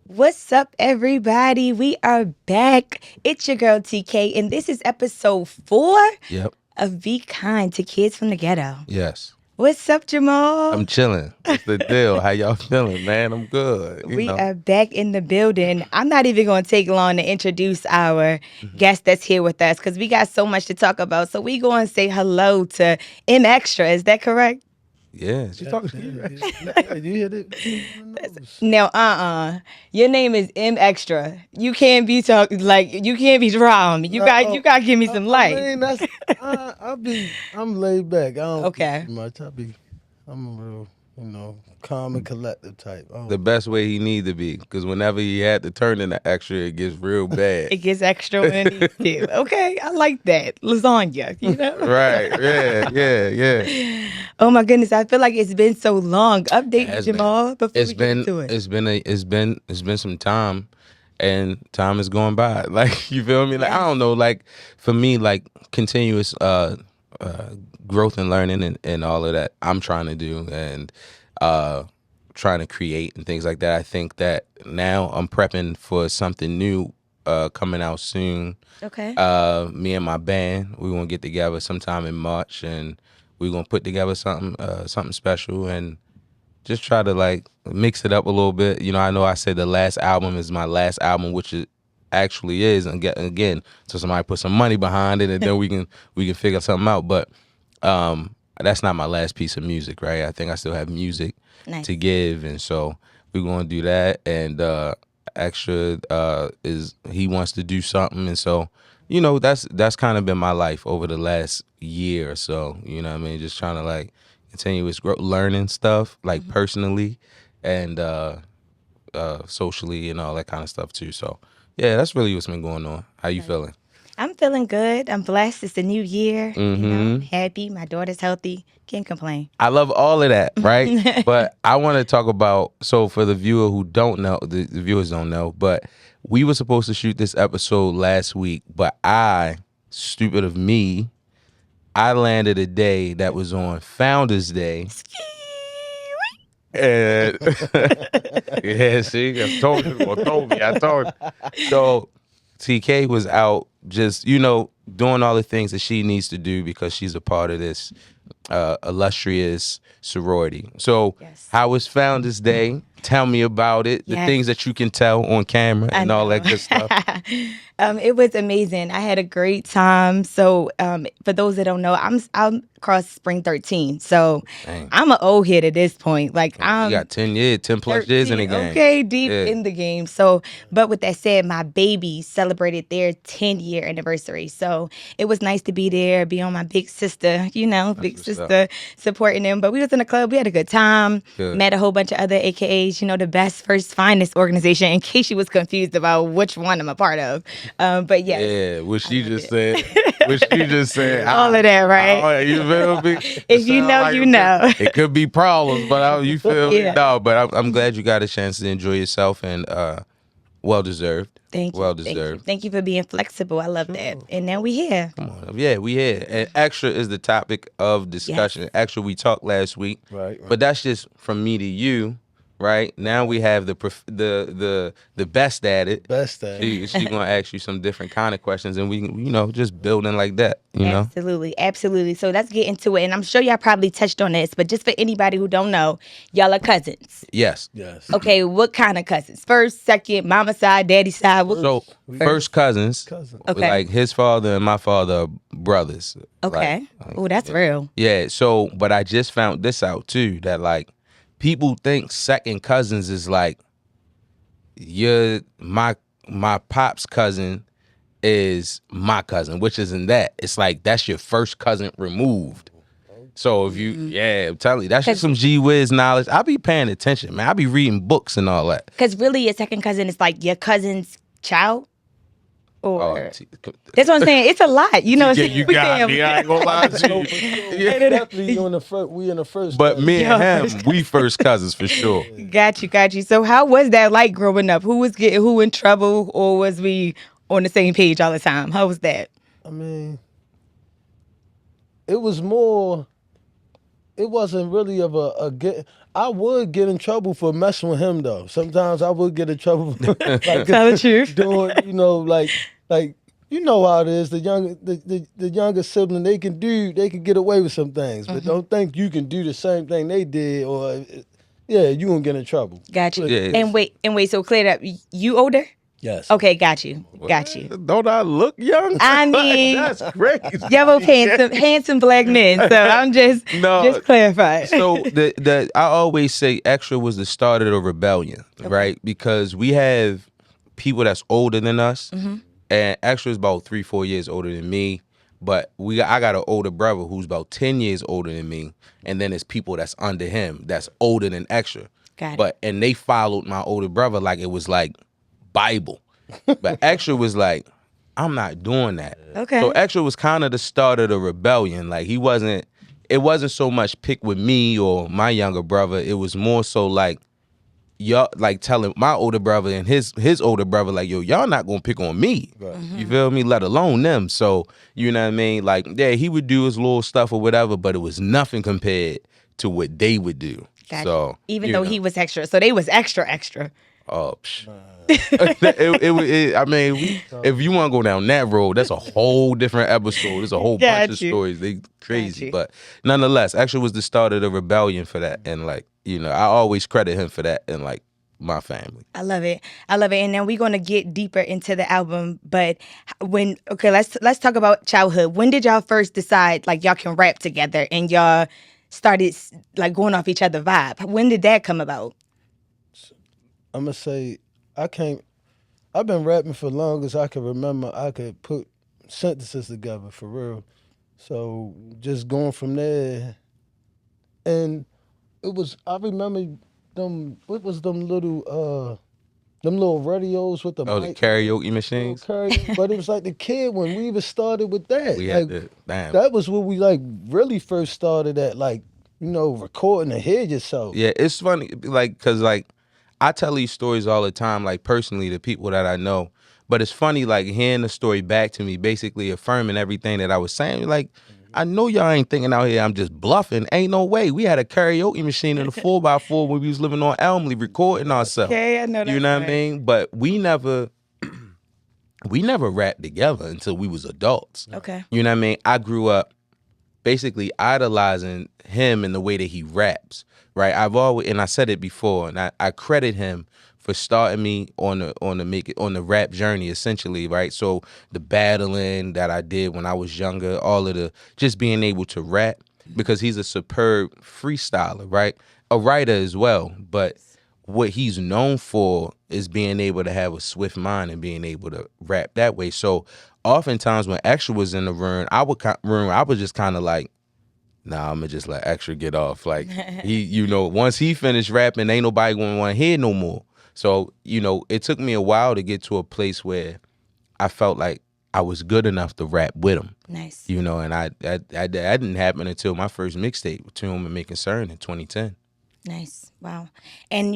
What's up, everybody? We are back. It's your girl TK, and this is episode 4 Yep. of Be Kind to Kids from the Ghetto. Yes. What's up, Jamal? I'm chilling. What's the deal? How y'all feeling, man? I'm good. We are back in the building. I'm not even going to take long to introduce our guest that's here with us because we got so much to talk about. So we going to say hello to M Extra. Is that correct? Yeah. She talking to you. You hear that? No, your name is M Extra. You can't be you can't be dry on me. You got to give me some light. I mean, that's I'm laid back. I don't Okay. do much. I'm a real, calm and collective type. The best way he need to be, because whenever he had to turn into extra, it gets real bad. It gets extra when it needs to. Okay, I like that. Lasagna, you know? Right. Yeah. Oh my goodness, I feel like it's been so long. Update me, Jamal, before we get into it. It's been some time, and time is going by. Like, you feel me? Like, I don't know, like, for me, like, continuous growth and learning and all of that I'm trying to do, and trying to create and things like that. I think that now I'm prepping for something new coming out soon. Okay. Me and my band, we're gonna get together sometime in March, and we're gonna put together something special and just try to like mix it up a little bit. You know I said the last album is my last album, which it actually is, and again, so somebody put some money behind it, and then we can figure something out. But that's not my last piece of music, right? I think I still have music to give, and so we're gonna do that. And Extra is he wants to do something, and so that's kind of been my life over the last year or so. You know what I mean? Just trying to like continuous growth, learning stuff like personally and socially and all that kind of stuff too. So yeah, that's really what's been going on. How you feeling? I'm feeling good. I'm blessed. It's a new year. I'm happy. My daughter's healthy. Can't complain. I love all of that, right? But I want to talk about, so for the viewer who don't know, the viewers don't know, but we were supposed to shoot this episode last week, but stupid of me, I landed a day that was on Founders Day. And yeah, see, I told you. So TK was out just, doing all the things that she needs to do because she's a part of this illustrious sorority. So how was Founders Day? Tell me about it. The things that you can tell on camera and all that good stuff. It was amazing. I had a great time. So for those that don't know, I'm across Spring 13. So I'm an old head at this point. Like you got 10 plus years in the game. Okay, deep in the game. So, but with that said, my baby celebrated their 10-year anniversary. So it was nice to be there, be on my big sister, big sister supporting them. But we was in the club. We had a good time. Good. Met a whole bunch of other AKAs, the best first finest organization, in case you was confused about which one I'm a part of. But yes. Yeah, what she just said. All of that, right? You feel me? If you know, you know. It could be problems, but you feel me? No, but I'm glad you got a chance to enjoy yourself, and well deserved. Thank you. Well deserved. Thank you for being flexible. I love that. And now we here. Come on. Yeah, we here. And Extra is the topic of discussion. Yes. Extra, we talked last week. Right. But that's just from me to you. Right now we have the best at it. Best at it. She's gonna ask you some different kind of questions, and we can, just building like that. Absolutely. So let's get into it. And I'm sure y'all probably touched on this, but just for anybody who don't know, y'all are cousins. Yes. Okay, what kind of cousins? First, second, mama side, daddy side. First cousins. Okay. Like his father and my father are brothers. Okay. Oh, that's real. Yeah. So, but I just found this out too, that like, people think second cousins is like my pop's cousin is my cousin, which isn't that. It's like that's your first cousin removed. So if you, I'm telling you, that's just some G Wiz knowledge. I be paying attention, man. I be reading books and all that. Because really, your second cousin is like your cousin's child. Or that's what I'm saying. It's a lot, you got me. I ain't gonna lie to you. Definitely we in the first. But me and him, we first cousins for sure. Got you. So how was that like growing up? Who was getting who in trouble, or was we on the same page all the time? How was that? I mean, it was more. It wasn't really of a get. I would get in trouble for messing with him though. Sometimes I would get in trouble for, like Tell the truth. doing, like you know how it is. The younger sibling, they can get away with some things, but don't think you can do the same thing they did, or yeah, you gonna get in trouble. Got you. Yeah. And wait. So clear it up. You older? Yes. Okay, got you. Don't I look young? I mean, That's crazy. y'all both handsome black men. So I'm just clarifying. So I always say Extra was the start of the rebellion, right? Because we have people that's older than us, and Extra is about 3-4 years older than me. But I got an older brother who's about 10 years older than me, and then there's people that's under him that's older than Extra. Got it. And they followed my older brother like it was like Bible. But Extra was like, I'm not doing that. Okay. So Extra was kind of the start of the rebellion. Like it wasn't so much pick with me or my younger brother. It was more so like y'all like telling my older brother and his older brother, like, yo, y'all not gonna pick on me. Right. You feel me? Let alone them. So you know what I mean? Like, yeah, he would do his little stuff or whatever, but it was nothing compared to what they would do. Got So you. Even though he was extra. So they was extra. Oh, I mean, if you want to go down that road, that's a whole different episode. There's a whole bunch of stories. They crazy, but nonetheless, actually was the start of the rebellion for that, and like I always credit him for that, and like my family. I love it. And then we're gonna get deeper into the album, but let's talk about childhood. When did y'all first decide like y'all can rap together and y'all started like going off each other vibe? When did that come about? I'm gonna say I've been rapping for long as I can remember. I could put sentences together for real. So just going from there, and I remember them. What was them little radios with the the karaoke machines. But it was like the kid when we even started with that. We had that was what we like really first started at, like recording to hear yourself. Yeah, it's funny, like, cause like I tell these stories all the time, like personally to people that I know. But it's funny, like hearing the story back to me, basically affirming everything that I was saying. Like, I know y'all ain't thinking out here I'm just bluffing. Ain't no way. We had a karaoke machine in a 4x4 when we was living on Elmley recording ourselves. Okay, I know that. You know what I mean? But we never rapped together until we was adults. Okay. You know what I mean? I grew up basically idolizing him in the way that he raps. Right, I've always, and I said it before, and I credit him for starting me on the rap journey, essentially. Right, so the battling that I did when I was younger, all of the just being able to rap, because he's a superb freestyler, right, a writer as well. But what he's known for is being able to have a swift mind and being able to rap that way. So oftentimes when Extra was in the room, I was just kind of like, nah, I'm gonna just let Extra get off. Like he, once he finished rapping, ain't nobody gonna want to hear no more. So, it took me a while to get to a place where I felt like I was good enough to rap with him. Nice. And that didn't happen until my first mixtape, To Whom It May Concern, in 2010. Nice. Wow. And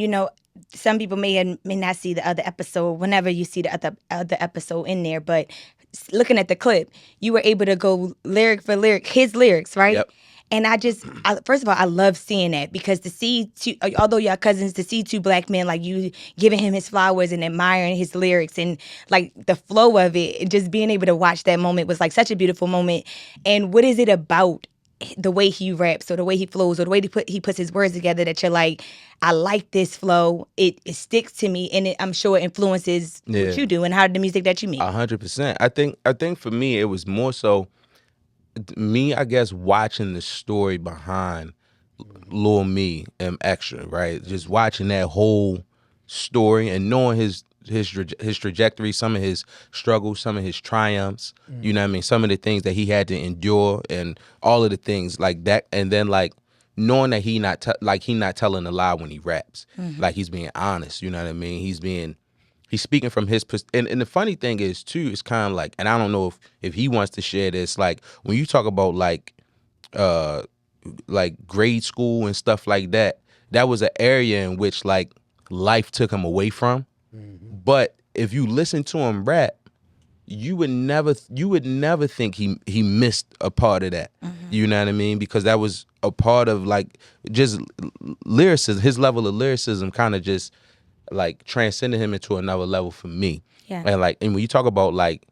some people may not see the other episode whenever you see the other episode in there, but looking at the clip, you were able to go lyric for lyric, his lyrics, right? Yep. And first of all, I love seeing that, because to see although y'all cousins, to see two black men like you giving him his flowers and admiring his lyrics and like the flow of it, just being able to watch that moment was like such a beautiful moment. And what is it about the way he raps or the way he flows or the way he puts his words together that you're like, I like this flow. It sticks to me, and I'm sure it influences what you do and how the music that you make. 100%. I think for me it was more so me, I guess, watching the story behind Lil Me and Extra, right? Just watching that whole story and knowing his trajectory, some of his struggles, some of his triumphs, you know what I mean? Some of the things that he had to endure and all of the things like that. And then like knowing that he not telling a lie when he raps. Like he's being honest, you know what I mean? He's speaking from his and the funny thing is too, it's kind of like, and I don't know if he wants to share this, like when you talk about like grade school and stuff like that, that was an area in which like life took him away from. But if you listen to him rap, you would never think he missed a part of that. You know what I mean? Because that was a part of like just lyricism. His level of lyricism kind of just like transcended him into another level for me. Yeah. And when you talk about like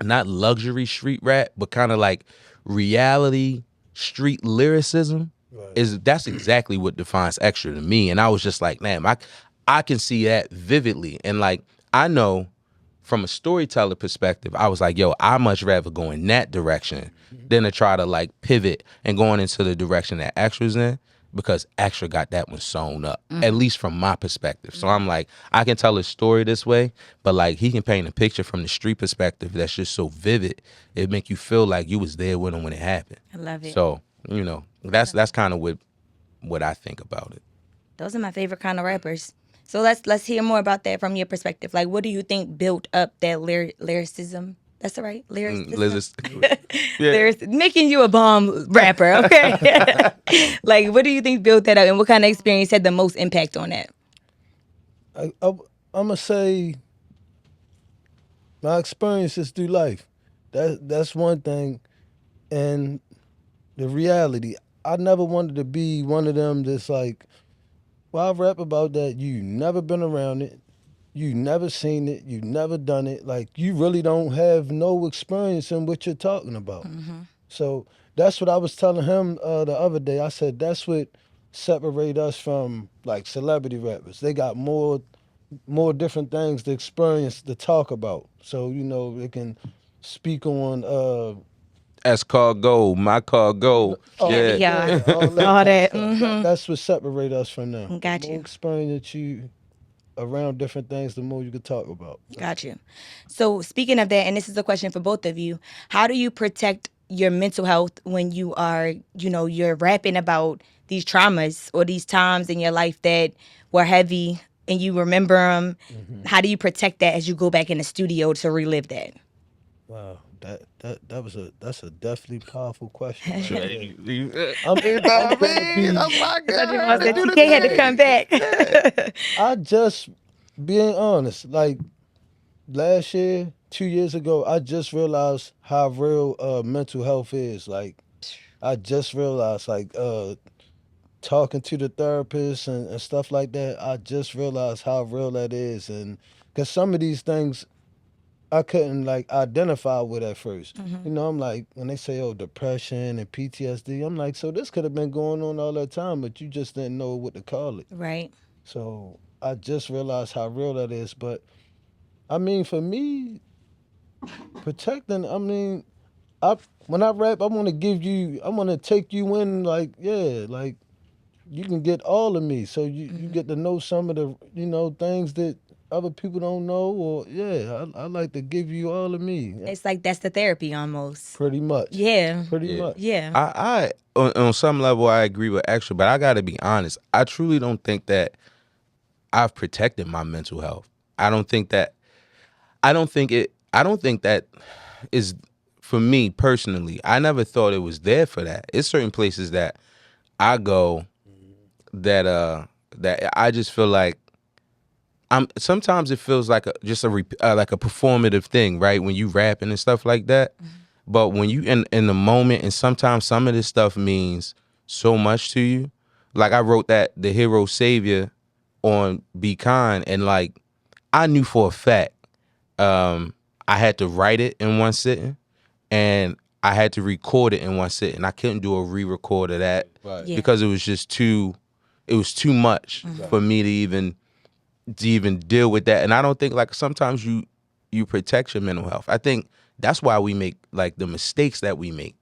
not luxury street rap, but kind of like reality street lyricism, that's exactly what defines Extra to me. And I was just like, man, I can see that vividly. And like I know from a storyteller perspective, I was like, yo, I much rather go in that direction than to try to like pivot and going into the direction that Extra's in, because Extra got that one sewn up, at least from my perspective. So I'm like, I can tell a story this way, but like he can paint a picture from the street perspective that's just so vivid. It make you feel like you was there with him when it happened. I love it. So, you know, that's kind of what I think about it. Those are my favorite kind of rappers. So let's hear more about that from your perspective. Like, what do you think built up that lyricism? That's all right, lyricism. Making you a bomb rapper, okay? Like, what do you think built that up, and what kind of experience had the most impact on that? I'm gonna say my experiences through life. That's one thing, and the reality. I never wanted to be one of them that's like, well, I rap about that. You never been around it. You never seen it. You never done it. Like you really don't have no experience in what you're talking about. So that's what I was telling him the other day. I said that's what separate us from like celebrity rappers. They got more different things to experience to talk about. So you know they can speak on That's called gold. My car gold. Yeah. all that. All type that. stuff. That's what separate us from them. Got The you. more experience that you around different things, the more you can talk about. Got you. So speaking of that, and this is a question for both of you, how do you protect your mental health when you are, you're rapping about these traumas or these times in your life that were heavy and you remember them? How do you protect that as you go back in the studio to relive that? Wow, that's a definitely powerful question. Right there. You I'm know what gonna I mean? be. Oh my Jamal God. said Do the TK had to thing. come back. I just being honest. Like last year, 2 years ago, I just realized how real mental health is. Like I just realized, like talking to the therapist and stuff like that. I just realized how real that is, and because some of these things I couldn't like identify with at 1st. You know, I'm like when they say, "Oh, depression and PTSD," I'm like, so this could have been going on all that time, but you just didn't know what to call it. Right. So I just realized how real that is. But I mean, for me, protecting. I mean, I when I rap, I want to give you. I want to take you in. Like, yeah, like you can get all of me, so you get to know some of the things that other people don't know. Or yeah, I like to give you all of me. It's like that's the therapy almost. Pretty much. Yeah. Pretty Yeah. much. Yeah. I on some level I agree with Extra, but I gotta be honest. I truly don't think that I've protected my mental health. I don't think that is for me personally. I never thought it was there for that. It's certain places that I go that I just feel like sometimes it feels like like a performative thing, right? When you rapping and stuff like that. But when you in the moment, and sometimes some of this stuff means so much to you. Like I wrote that the hero savior on Be Kind, and like I knew for a fact I had to write it in one sitting, and I had to record it in one sitting. I couldn't do a re-record of that Yeah. because it was just it was too much for me to even deal with that. And I don't think like sometimes you protect your mental health. I think that's why we make like the mistakes that we make.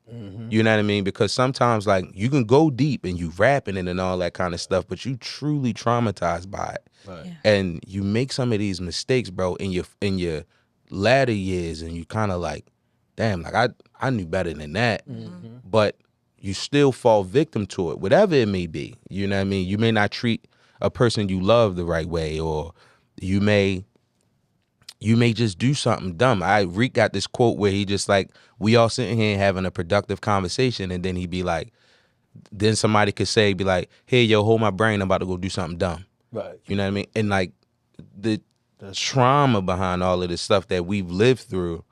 You know what I mean? Because sometimes like you can go deep and you rapping it and all that kind of stuff, but you truly traumatized by it. Right. Yeah. And you make some of these mistakes, bro, in your latter years, and you kind of like, damn, like I knew better than that. But you still fall victim to it, whatever it may be. You know what I mean? You may not treat a person you love the right way, or you may just do something dumb. Reek got this quote where he just like, we all sitting here having a productive conversation, and then he'd be like, then somebody could be like, hey, yo, hold my brain, I'm about to go do something dumb. Right. You know what I mean? And like the trauma behind all of this stuff that we've lived through,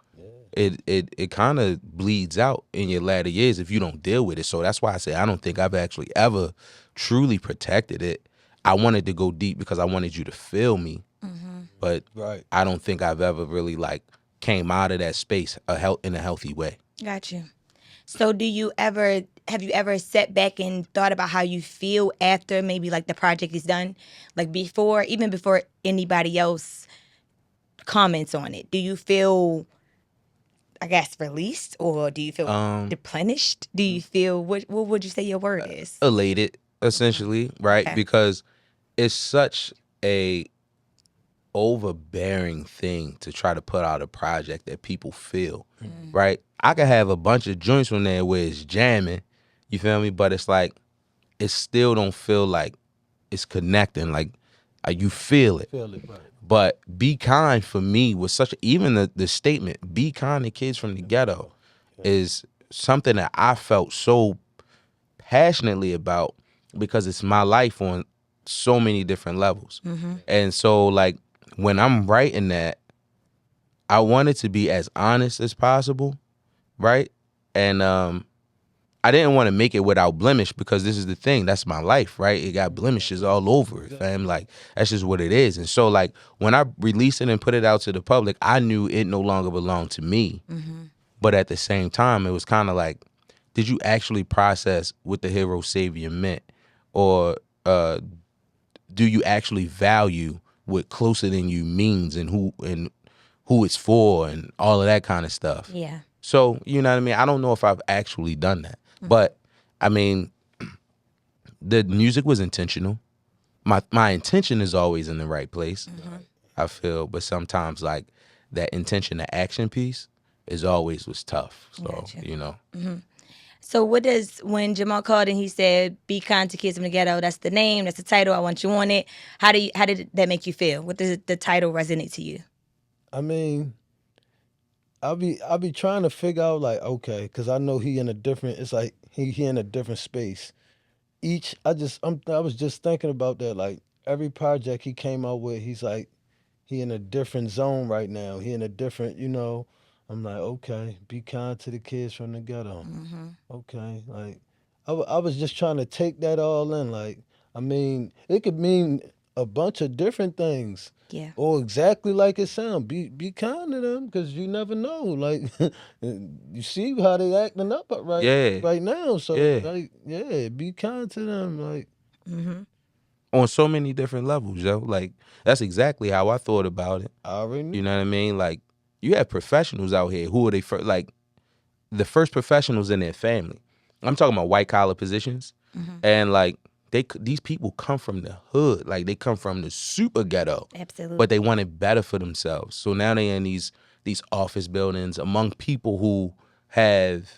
it kind of bleeds out in your latter years if you don't deal with it. So that's why I say I don't think I've actually ever truly protected it. I wanted to go deep because I wanted you to feel me, but Right. I don't think I've ever really like came out of that space in a healthy way. Got you. So have you ever sat back and thought about how you feel after maybe like the project is done? Like even before anybody else comments on it. Do you feel, I guess, released, or do you feel replenished? Do you feel, what would you say your word is? Elated, essentially, right? Okay. Because it's such a overbearing thing to try to put out a project that people feel, right? I could have a bunch of joints from there where it's jamming, you feel me? But it's like, it still don't feel like it's connecting, like you feel it. Feel it, right. But Be Kind for me was even the statement, be kind to kids from the ghetto, is something that I felt so passionately about because it's my life on so many different levels. And so like when I'm writing that, I want it to be as honest as possible, right? And I didn't want to make it without blemish because this is the thing. That's my life, right? It got blemishes all over it, fam. Like, that's just what it is. And so, like, when I released it and put it out to the public, I knew it no longer belonged to me. But at the same time, it was kind of like, did you actually process what the hero savior meant? Or do you actually value what closer than you means and who it's for and all of that kind of stuff? Yeah. So, you know what I mean? I don't know if I've actually done that. But, I mean, the music was intentional. My intention is always in the right place, I feel. But sometimes, like, that intention to action piece is always was tough. So, Gotcha. you know. So when Jamal called and he said, be kind to kids from the ghetto, that's the name, that's the title, I want you on it. How did that make you feel? What does the title resonate to you? I mean, I'll be trying to figure out like, okay, because I know he in a different. It's like he in a different space. I was just thinking about that. Like every project he came out with, he's like he in a different zone right now. He in a different, you know. I'm like, okay, be kind to the kids from the ghetto. Okay, like I was just trying to take that all in. Like, I mean, it could mean a bunch of different things. Yeah. Or exactly like it sounds. Be kind to them because you never know. Like, you see how they acting up Yeah. right now. So Yeah. like, yeah, be kind to them. Like, On so many different levels, yo. Like, that's exactly how I thought about it. I already knew. You know what I mean? Like, you have professionals out here. Who are they first? Like, the first professionals in their family. I'm talking about white collar positions, and like these people come from the hood, like they come from the super ghetto, Absolutely. but they wanted better for themselves. So now they in these office buildings among people who have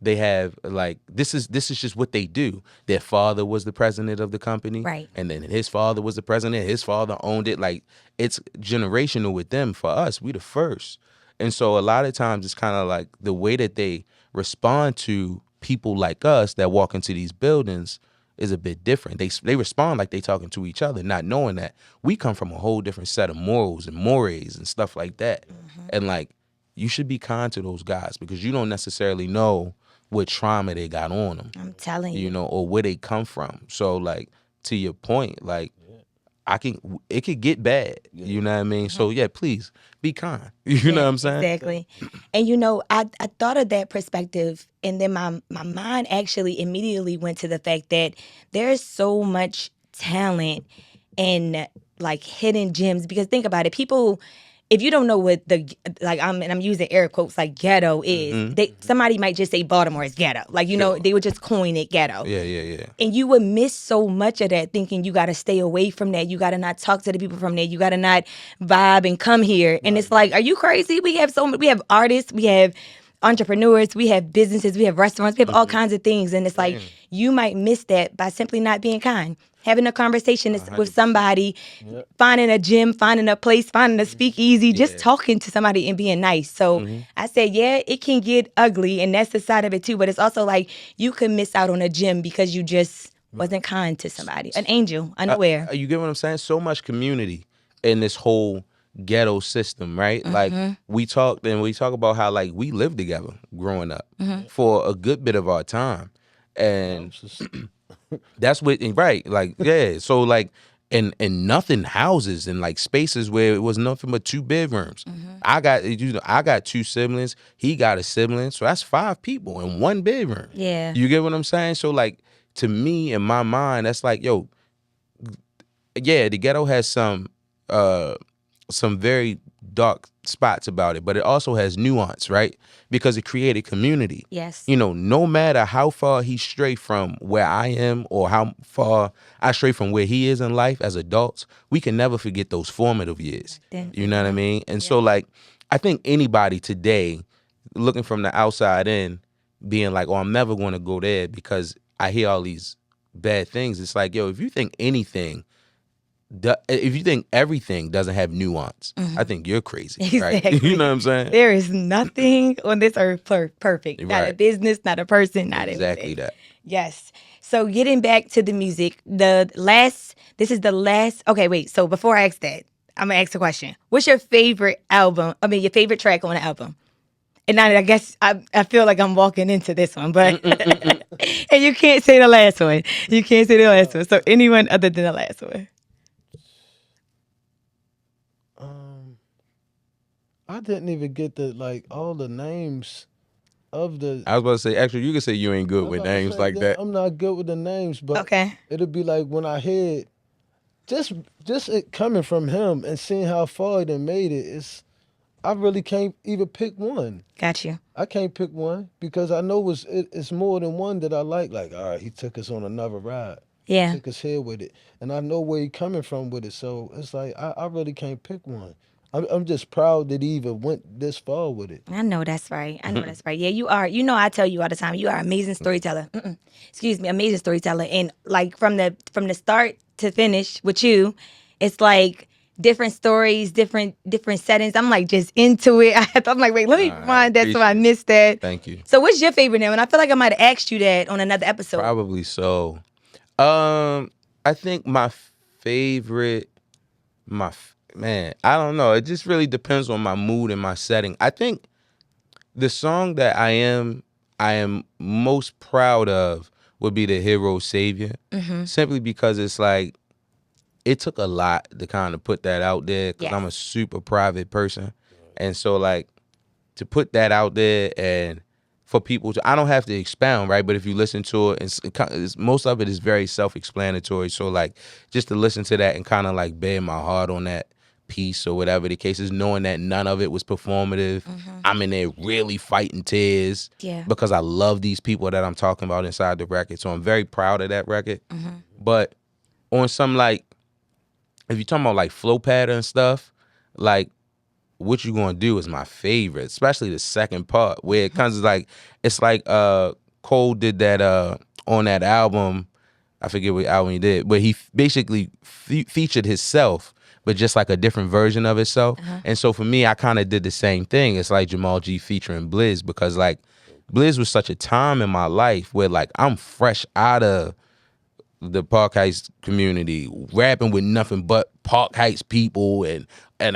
they have like this is just what they do. Their father was the president of the company, Right. and then his father was the president. His father owned it. Like it's generational with them. For us, we the first, and so a lot of times it's kind of like the way that they respond to people like us that walk into these buildings is a bit different. They respond like they talking to each other, not knowing that we come from a whole different set of morals and mores and stuff like that. And like you should be kind to those guys because you don't necessarily know what trauma they got on them, I'm telling you. you know, or where they come from. So like to your point, like it could get bad. You know what I mean? So yeah, please be kind. You know what I'm saying? Exactly. And you know, I thought of that perspective and then my mind actually immediately went to the fact that there's so much talent and like hidden gems because think about it, people if you don't know what I'm using air quotes like ghetto is, somebody might just say Baltimore is ghetto. Like, you know, they would just coin it ghetto. Yeah. And you would miss so much of that thinking you got to stay away from that. You got to not talk to the people from there. You got to not vibe and come here. And it's like, are you crazy? We have we have artists, we have entrepreneurs, we have businesses, we have restaurants, we have all kinds of things. And it's like, you might miss that by simply not being kind. Having a conversation with somebody, finding a gym, finding a place, finding a speakeasy, just talking to somebody and being nice. So I said, yeah, it can get ugly, and that's the side of it too. But it's also like you could miss out on a gym because you just wasn't kind to somebody, an angel, unaware. You get what I'm saying? So much community in this whole ghetto system, right? Like we talk about how like we lived together growing up for a good bit of our time. And Houses. that's what right, like yeah. So like and nothing houses and like spaces where it was nothing but 2 bedrooms. I got 2 siblings. He got a sibling, so that's 5 people in 1 bedroom. Yeah. You get what I'm saying? So like to me in my mind, that's like yo, yeah, the ghetto has some very dark spots about it, but it also has nuance, right? Because it created community. Yes. You know, no matter how far he stray from where I am or how far I stray from where he is in life as adults, we can never forget those formative years. You know what I mean? And so like I think anybody today looking from the outside in being like, "Oh, I'm never going to go there because I hear all these bad things." It's like, yo, if you think anything if you think everything doesn't have nuance, I think you're crazy, right? Exactly. You know what I'm saying? There is nothing on this earth perfect. Not a Right. business, not a person, not Exactly anything. that. Yes. So getting back to the music, this is the last. Okay, wait. So before I ask that, I'm gonna ask a question. What's your favorite album? I mean, your favorite track on the album? And I guess I feel like I'm walking into this one, but and you can't say the last one. You can't say the last one. So anyone other than the last one. I didn't even get the like all the names of the. I was about to say, actually, you can say you ain't I good was with about to names say like that. I'm not good with the names, but Okay. it'll be like when I hear it, just it coming from him and seeing how far he done made it. I really can't even pick one. Got you. I can't pick one because I know it's more than one that I like. Like, all right, he took us on another ride. Yeah. Took us here with it. And I know where he coming from with it. So it's like, I really can't pick one. I'm just proud that he even went this far with it. I know that's right. I know that's right. Yeah, you are. You know, I tell you all the time, you are an amazing storyteller. Excuse me, amazing storyteller. And like from the start to finish with you, it's like different stories, different settings. I'm like just into it. I'm like, wait, let me find that so I appreciate missed that. Thank you. So, what's your favorite now? And I feel like I might have asked you that on another episode. Probably so. I think my favorite, man, I don't know. It just really depends on my mood and my setting. I think the song that I am most proud of would be the Hero Savior, simply because it's like it took a lot to kind of put that out there because Yes. I'm a super private person, and so like to put that out there and for people to, I don't have to expound, right? But if you listen to it, most of it is very self-explanatory. So like just to listen to that and kind of like bare my heart on that piece or whatever the case is, knowing that none of it was performative. I'm in there really fighting tears Yeah. because I love these people that I'm talking about inside the record. So I'm very proud of that record. But on some like, if you're talking about like flow pattern stuff, like What You Gonna Do is my favorite, especially the second part where it comes like, it's like Cole did that on that album, I forget what album he did, but he basically featured himself, but just like a different version of himself. And so for me, I kind of did the same thing. It's like Jamal G featuring Blizz, because like Blizz was such a time in my life where like I'm fresh out of the Park Heights community, rapping with nothing but Park Heights people, and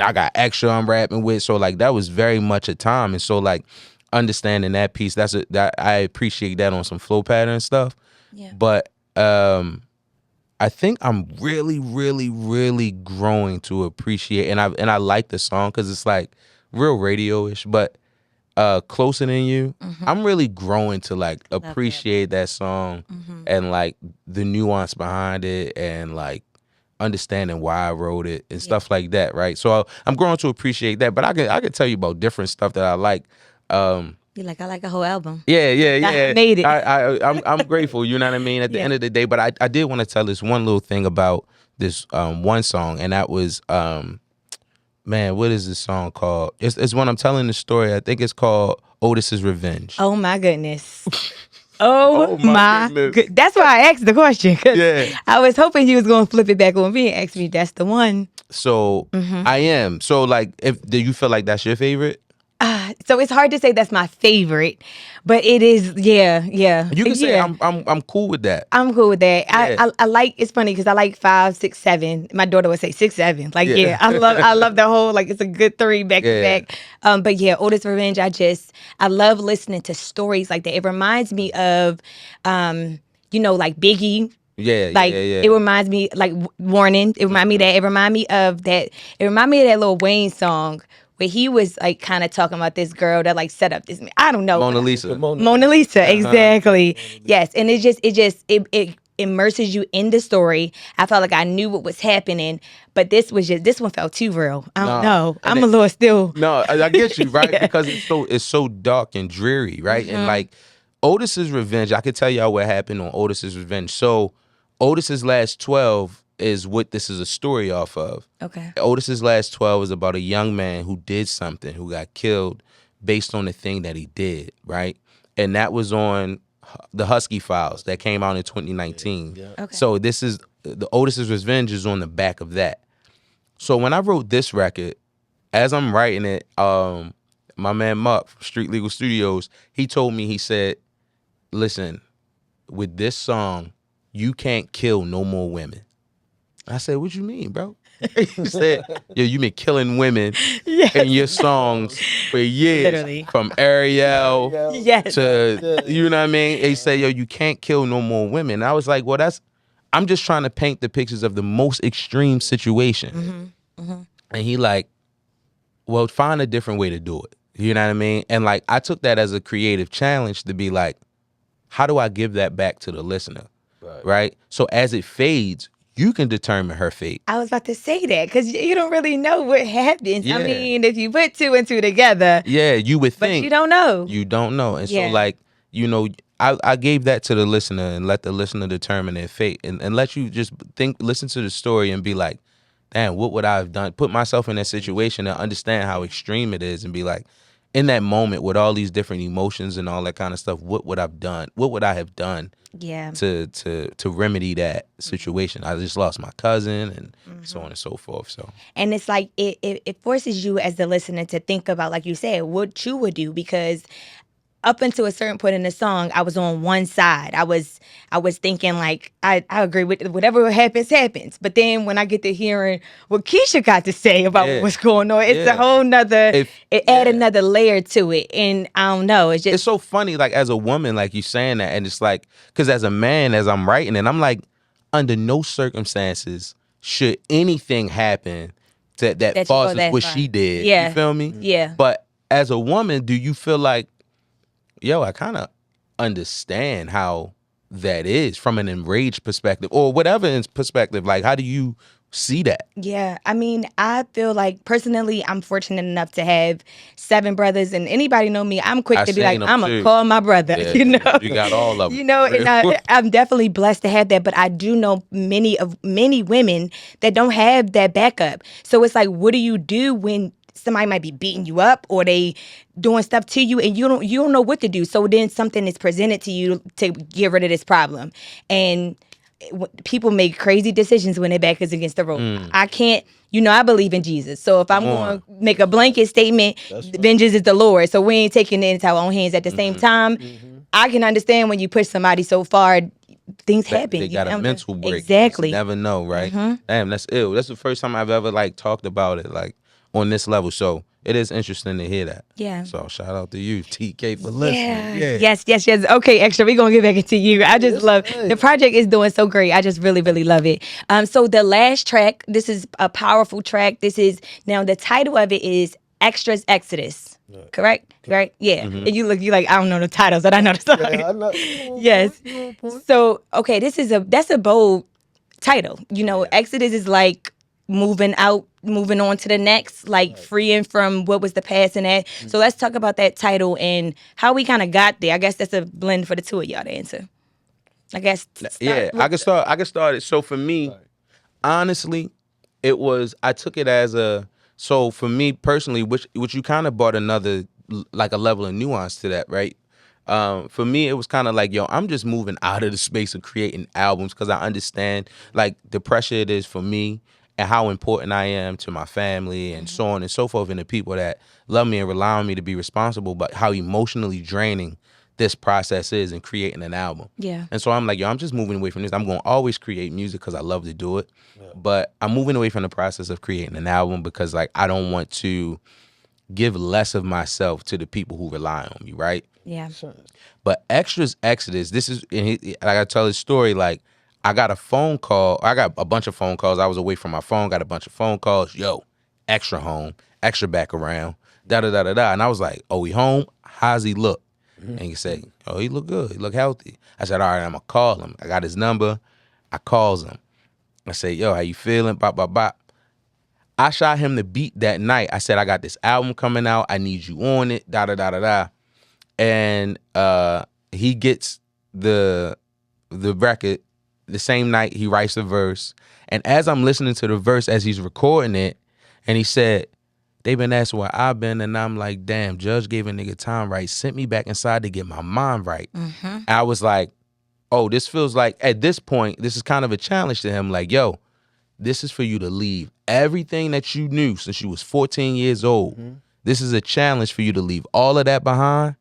I got extra I'm rapping with. So like that was very much a time. And so like understanding that piece, that I appreciate that on some flow pattern stuff. Yeah. But I think I'm really, really, really growing to appreciate, and I like the song because it's like real radio-ish, but Closer Than You, I'm really growing to like appreciate that song and like the nuance behind it and like understanding why I wrote it and stuff like that, right? So I'm growing to appreciate that, but I could tell you about different stuff that I like. You're like, I like a whole album. Yeah. I made it. I'm grateful, you know what I mean, at the end of the day, but I did want to tell this one little thing about this one song, and that was man, what is this song called? It's when I'm telling the story. I think it's called Otis's Revenge. Oh my goodness. Oh, my goodness. That's why I asked the question. 'Cause Yeah. I was hoping you was going to flip it back on me and ask me, that's the one. So I am. So like, do you feel like that's your favorite? So it's hard to say that's my favorite, but it is. Yeah. You can say I'm cool with that. I'm cool with that. Yeah. I like. It's funny because I like 5, 6, 7. My daughter would say 6, 7. Like Yeah. I love the whole like it's a good 3 back to Yeah. back. But yeah, Otis Revenge. I love listening to stories like that. It reminds me of, like Biggie. Yeah, Like yeah. it reminds me like Warning. It remind me that. It remind me of that. It remind me of that Lil Wayne song where he was like kind of talking about this girl that like set up this. I don't know. Mona Lisa. Mona Lisa, exactly. Yes, and it immerses you in the story. I felt like I knew what was happening, but this one felt too real. I don't know. and I'm a little still. No, I get you, right? Because it's so dark and dreary, right? And like Otis's Revenge, I could tell y'all what happened on Otis's Revenge. So Otis's Last 12 is what this is a story off of. Okay. Otis's Last 12 is about a young man who did something, who got killed based on the thing that he did, right? And that was on the Husky Files that came out in 2019. Okay. So this is the Otis's Revenge is on the back of that. So when I wrote this record, as I'm writing it, my man Muck from Street Legal Studios, he told me, he said, listen, with this song, you can't kill no more women. I said, what you mean, bro? He said, yo, you been killing women in your songs for years. Literally. From Ariel Yes. to, you know what I mean? He said, yo, you can't kill no more women. And I was like, well, I'm just trying to paint the pictures of the most extreme situation. And he like, well, find a different way to do it. You know what I mean? And like, I took that as a creative challenge to be like, how do I give that back to the listener? Right? So as it fades, you can determine her fate. I was about to say that because you don't really know what happens. Yeah. I mean, if you put 2 and 2 together, Yeah, you would but think. you don't know. You don't know. And Yeah. so like, I gave that to the listener and let the listener determine their fate and let you just listen to the story and be like, damn, what would I have done? Put myself in that situation and understand how extreme it is and be like, in that moment with all these different emotions and all that kind of stuff, what would I've done? What would I have done Yeah. to remedy that situation? I just lost my cousin and so on and so forth. So And it's like it forces you as the listener to think about, like you said, what you would do, because up until a certain point in the song, I was on one side. I was thinking like I agree with whatever happens. But then when I get to hearing what Keisha got to say about what's going on, it's a whole nother. It add another layer to it, and I don't know. It's so funny, like as a woman, like you saying that, and it's like, because as a man, as I'm writing, and I'm like, under no circumstances should anything happen that falls what she did. Yeah. You feel me? Yeah. But as a woman, do you feel like, yo, I kind of understand how that is from an enraged perspective or whatever perspective? Like, how do you see that? Yeah, I mean, I feel like personally, I'm fortunate enough to have 7 brothers, and anybody know me, I'm quick to be like, I'm gonna call my brother. Yeah, you know, you got all of them. You know, and I'm definitely blessed to have that. But I do know many women that don't have that backup. So it's like, what do you do when somebody might be beating you up or they doing stuff to you and you don't know what to do? So then something is presented to you to get rid of this problem, and people make crazy decisions when their back is against the rope. I can't, I believe in Jesus. So if I'm going to make a blanket statement, vengeance is the Lord. So we ain't taking it into our own hands. At the same time, I can understand when you push somebody so far, things happen. They got a mental break. Exactly. You never know, right? Damn, that's ill. That's the first time I've ever like talked about it like on this level. So it is interesting to hear that. Yeah. So shout out to you, TK, for listening. Yeah. Yes. Okay, Extra, we're going to get back into you. I just love, the project is doing so great. I just really, really love it. So the last track, this is a powerful track. Now the title of it is Extra's Exodus. Correct? Right? Yeah. And you like, I don't know the titles, but I know the song. Yeah, I know. Yes. So, okay, that's a bold title. Exodus is like moving on to the next, like freeing from what was the past and that. So let's talk about that title and how we kind of got there. I guess that's a blend for the two of y'all to answer. I guess. I can start it. So for me, honestly, I took it as so for me personally, which you kind of brought another, like a level of nuance to that, right? For me, it was kind of like, yo, I'm just moving out of the space of creating albums because I understand like the pressure it is for me and how important I am to my family and so on and so forth, and the people that love me and rely on me to be responsible, but how emotionally draining this process is in creating an album. Yeah. And so I'm like, yo, I'm just moving away from this. I'm going to always create music because I love to do it. Yeah. But I'm moving away from the process of creating an album because, like, I don't want to give less of myself to the people who rely on me, right? Yeah. But Extra's Exodus, this is, and I gotta tell his story. Like, I got a phone call. I got a bunch of phone calls. I was away from my phone. Got a bunch of phone calls. Yo, Extra home. Extra back around. Da da da da da. And I was like, oh, he home? How's he look? And he said, oh, he look good. He look healthy. I said, all right, I'm gonna call him. I got his number. I calls him. I say, yo, how you feeling? Bop bop bop. I shot him the beat that night. I said, I got this album coming out. I need you on it. Da da da da da. And he gets the record the same night. He writes the verse, and as I'm listening to the verse as he's recording it, and he said, "They've been asking where I've been," and I'm like, "Damn, Judge gave a nigga time right, sent me back inside to get my mind right." I was like, "Oh, this feels like at this point, this is kind of a challenge to him. Like, yo, this is for you to leave everything that you knew since you was 14 years old. This is a challenge for you to leave all of that behind."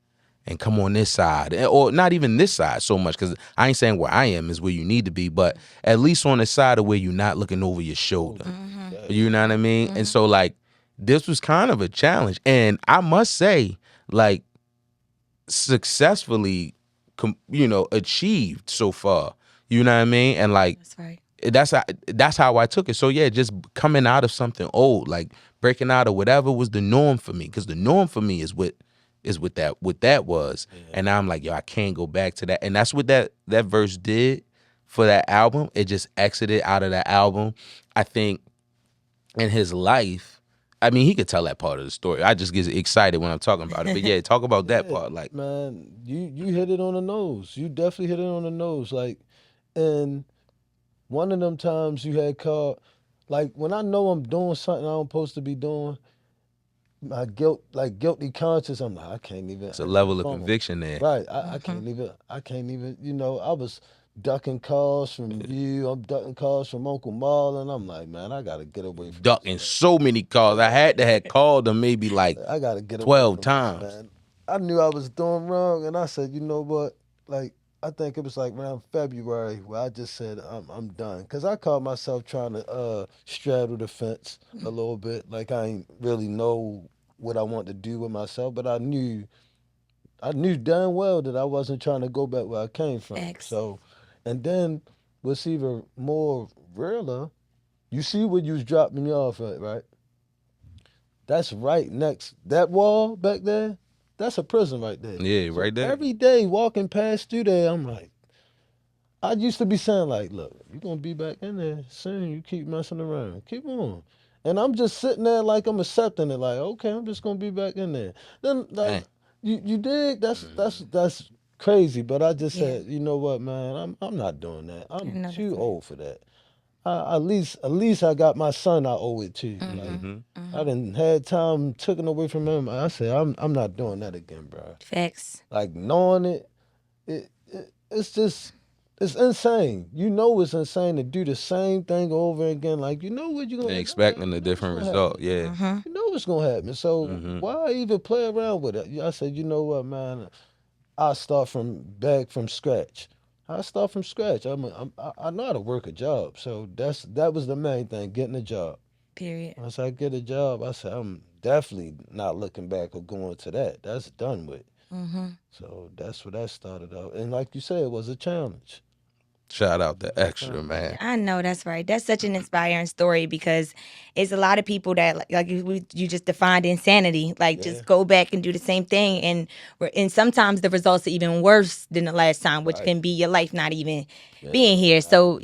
And come on this side, or not even this side so much, because I ain't saying where I am is where you need to be, but at least on the side of where you're not looking over your shoulder. You know what I mean? And so, like, this was kind of a challenge, and I must say, like, successfully, achieved so far. You know what I mean? And like, That's right. that's how I took it. So yeah, just coming out of something old, like breaking out of whatever was the norm for me, because the norm for me is what that was. And now I'm like, yo, I can't go back to that. And that's what that verse did for that album. It just exited out of that album. I think in his life, I mean, he could tell that part of the story. I just get excited when I'm talking about it. But yeah, talk about that part. Like, man, you hit it on the nose. You definitely hit it on the nose. Like, and one of them times you had called, like when I know I'm doing something I don't supposed to be doing, my guilty conscience, I'm like, I can't even it's a answer the level of phone. conviction there. Right. I can't even, I was ducking calls from you. I'm ducking calls from Uncle Marlon. I'm like, man, I gotta get away from Ducking this. so many calls. I had to have called him maybe like I gotta get away 12 from this, times. man. I knew I was doing wrong, and I said, you know what? Like, I think it was like around February where I just said I'm done, cause I caught myself trying to straddle the fence a little bit. Like I ain't really know what I want to do with myself, but I knew damn well that I wasn't trying to go back where I came from. X. So, and then what's even more realer, you see where you was dropping me off at, right? That's right next. That wall back there, that's a prison right there. Yeah, So right there. every day walking past through there, I'm like, I used to be saying like, look, you're gonna be back in there soon. You keep messing around. Keep on. And I'm just sitting there like I'm accepting it, like, okay, I'm just gonna be back in there. Then like, Dang. you dig? That's crazy. But I just Yeah. said, you know what, man, I'm not doing that. I I'm know too that's right. old for that. At least I got my son I owe it to. Like Mm-hmm. I didn't had time taken away from him. I said, I'm not doing that again, bro. Facts. Like knowing it's just it's insane. You know it's insane to do the same thing over again. Like you know what you're And gonna expecting a you know what's different gonna result. happen. Yeah. You know what's gonna happen. So Mm-hmm. why even play around with it? I said, you know what, man, I start from scratch. I start from scratch. I know how to work a job. So that was the main thing, getting a job. Period. Once I get a job, I said I'm definitely not looking back or going to that. That's done with. So that's where that started out. And like you said, it was a challenge. Shout out to Extra, man. I know that's right. That's such an inspiring story because it's a lot of people that like you just defined insanity. Like Yeah. just go back and do the same thing, and sometimes the results are even worse than the last time, which Right. can be your life not even Yeah. being here. So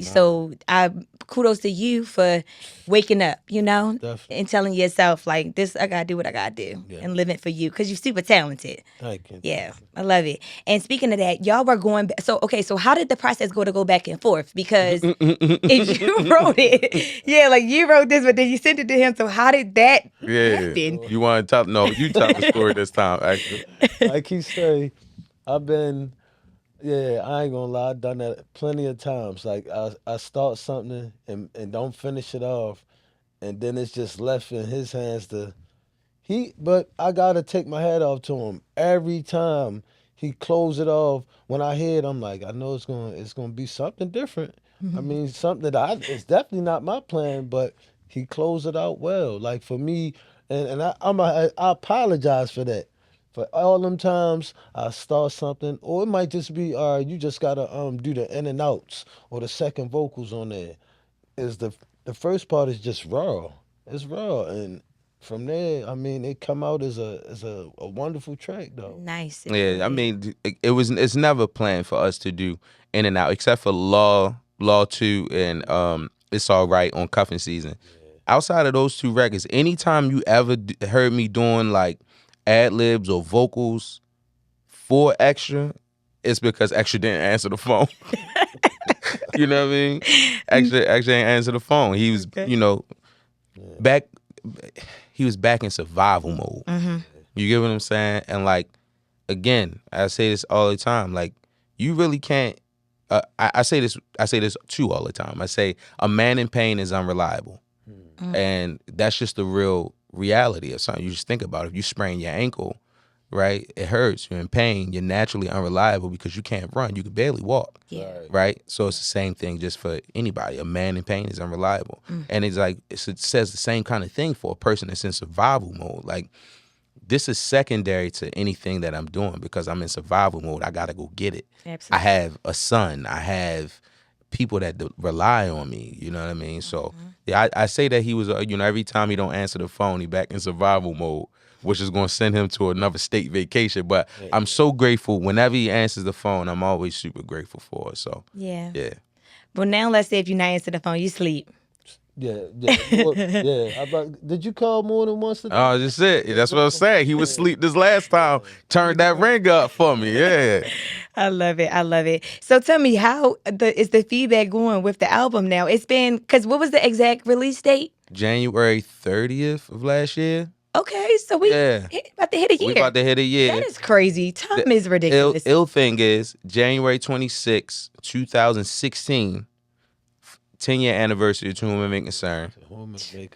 I kudos to you for waking up, Definitely. and telling yourself like this. I gotta do what I gotta do Yeah. and living for you because you're super talented. Thank you. Yeah, I love it. And speaking of that, y'all were going back. So, okay, so how did the process go back and forth? Because if you wrote it, yeah, like you wrote this, but then you sent it to him. So, how did that Yeah. happen? You want to tell? No, you tell the story this time, Extra. Like he say, I've been yeah, I ain't gonna lie, I've done that plenty of times. Like I start something and don't finish it off. and then it's just left in his hands to but I gotta take my hat off to him every time he close it off. When I hear it, I'm like, I know it's gonna be something different. I mean, something that it's definitely not my plan, but he closed it out well. Like for me, and I apologize for that. For all them times I start something, or it might just be, all right, you just gotta do the in and outs or the second vocals on there. Is the first part is just raw. It's raw, and from there, I mean, it come out as a wonderful track though. Nice. Yeah, I mean, it's never planned for us to do in and out, except for Law 2 and It's All Right on Cuffing Season. Outside of those two records, anytime you ever heard me doing like ad libs or vocals for Extra, it's because Extra didn't answer the phone. You know what I mean? Extra ain't answer the phone. He was, Okay. you know, back. He was back in survival mode. You get what I'm saying? And like, again, I say this all the time. Like, you really can't. I say this. I say this too all the time. I say a man in pain is unreliable, and that's just the real reality of something. You just think about it. If you sprain your ankle, right? It hurts. You're in pain. You're naturally unreliable because you can't run. You can barely walk. Yeah. Right. So it's the same thing just for anybody. A man in pain is unreliable, and it's like it says the same kind of thing for a person that's in survival mode. Like, this is secondary to anything that I'm doing because I'm in survival mode. I gotta go get it. Absolutely. I have a son. I have people that rely on me. You know what I mean? So yeah, I say that he was, you know, every time he don't answer the phone, he back in survival mode, which is going to send him to another state vacation. But I'm so grateful whenever he answers the phone. I'm always super grateful for it. So Yeah. yeah. Well, now let's say if you're not answering the phone, you sleep. Yeah. Did you call more than once today? Oh, just it. That's what I'm saying. He was asleep this last time. Turned that ring up for me. Yeah. I love it. I love it. So tell me, how is the feedback going with the album now? It's been, because what was the exact release date? January 30th of last year. Okay, so we about to hit a year. We about to hit a year. That is crazy. Time is ridiculous. Ill thing is January 26, 2016, 10-year anniversary of To Whom It May Concern.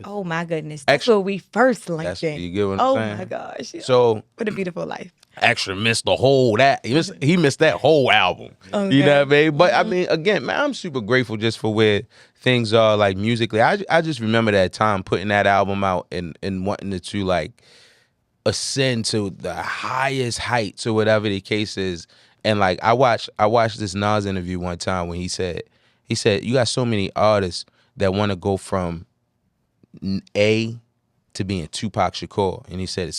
Oh my goodness. That's what we first linked in. You get what I'm saying? Oh my gosh. So what a beautiful life. Extra missed the whole he missed that whole album. Okay. You know what I mean? But I mean, again, man, I'm super grateful just for where things are like musically. I just remember that time putting that album out and wanting it to like ascend to the highest heights or whatever the case is. And like I watched this Nas interview one time when he said you got so many artists that want to go from A to being Tupac Shakur, and he said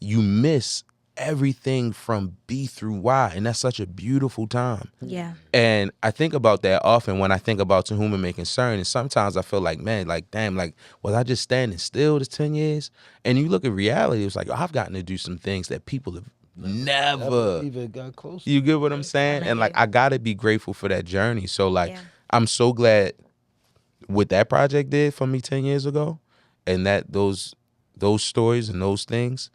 you miss everything from B through Y, and that's such a beautiful time. Yeah. And I think about that often when I think about To Whom It May Concern, and sometimes I feel like, man, like, damn, like, was I just standing still this 10 years? And you look at reality, it's like, I've gotten to do some things that people have never even got close. You get what I'm saying? And like, I gotta be grateful for that journey. So like, I'm so glad what that project did for me 10 years ago, and that those stories and those things.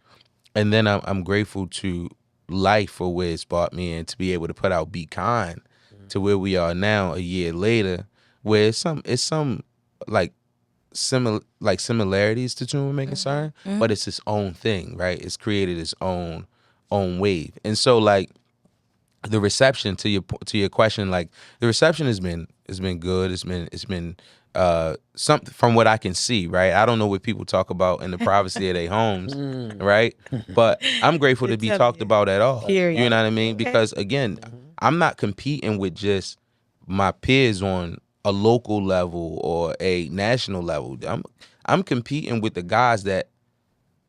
And then I'm grateful to life for where it's brought me, and to be able to put out Be Kind to where we are now a year later, where it's some like similarities to To Whom It May Concern, but it's its own thing, right? It's created its own wave. And so like the reception to your question, like the reception has been good. It's been something from what I can see, right? I don't know what people talk about in the privacy of their homes, right? But I'm grateful to be talked about at all. Period. You know what I mean? Because again, I'm not competing with just my peers on a local level or a national level. I'm competing with the guys that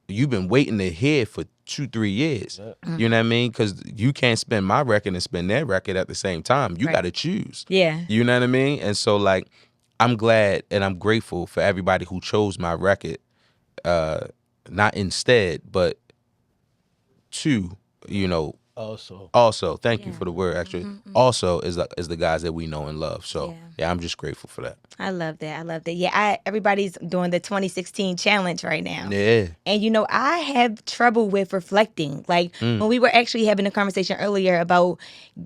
you've been waiting to hear for 2-3 years. You know what I mean? Because you can't spend my record and spend their record at the same time. You got to choose. Yeah. You know what I mean? And so like, I'm glad and I'm grateful for everybody who chose my record, not instead, but to, you know, also thank you for the word, actually. Also is the guys that we know and love. So yeah, I'm just grateful for that. I love that. Yeah, everybody's doing the 2016 challenge right now. Yeah. And, you know, I have trouble with reflecting. Like, when we were actually having a conversation earlier about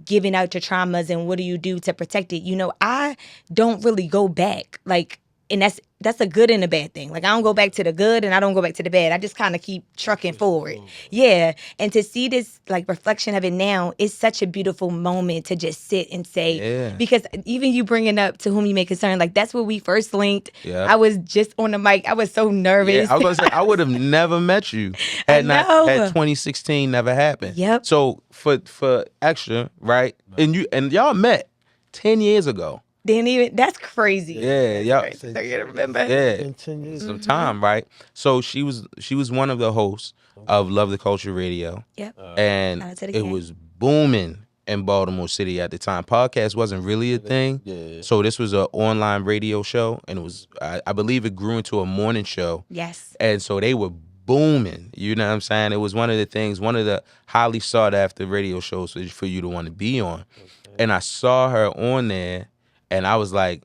giving out your traumas and what do you do to protect it, you know, I don't really go back. Like, and that's a good and a bad thing. Like I don't go back to the good and I don't go back to the bad. I just kind of keep trucking forward. Yeah. And to see this like reflection of it now is such a beautiful moment to just sit and say, Yeah. because even you bringing up to whom you may concern, like that's where we first linked. Yeah. I was just on the mic. I was so nervous. Yeah, I was gonna say I would have never met you had 2016 never happened. Yep. So for extra, right? And y'all met 10 years ago. Didn't even. That's crazy. Yeah, y'all. I gotta remember. Yeah, In 10 years. some time, right? So she was one of the hosts of Love the Culture Radio. Yep. And Shout out to the it gang. was booming in Baltimore City at the time. Podcast wasn't really a thing. Yeah. So this was an online radio show, and it was I believe it grew into a morning show. Yes. And so they were booming. You know what I'm saying? It was one of the highly sought after radio shows for you to want to be on. Okay. And I saw her on there, and I was like,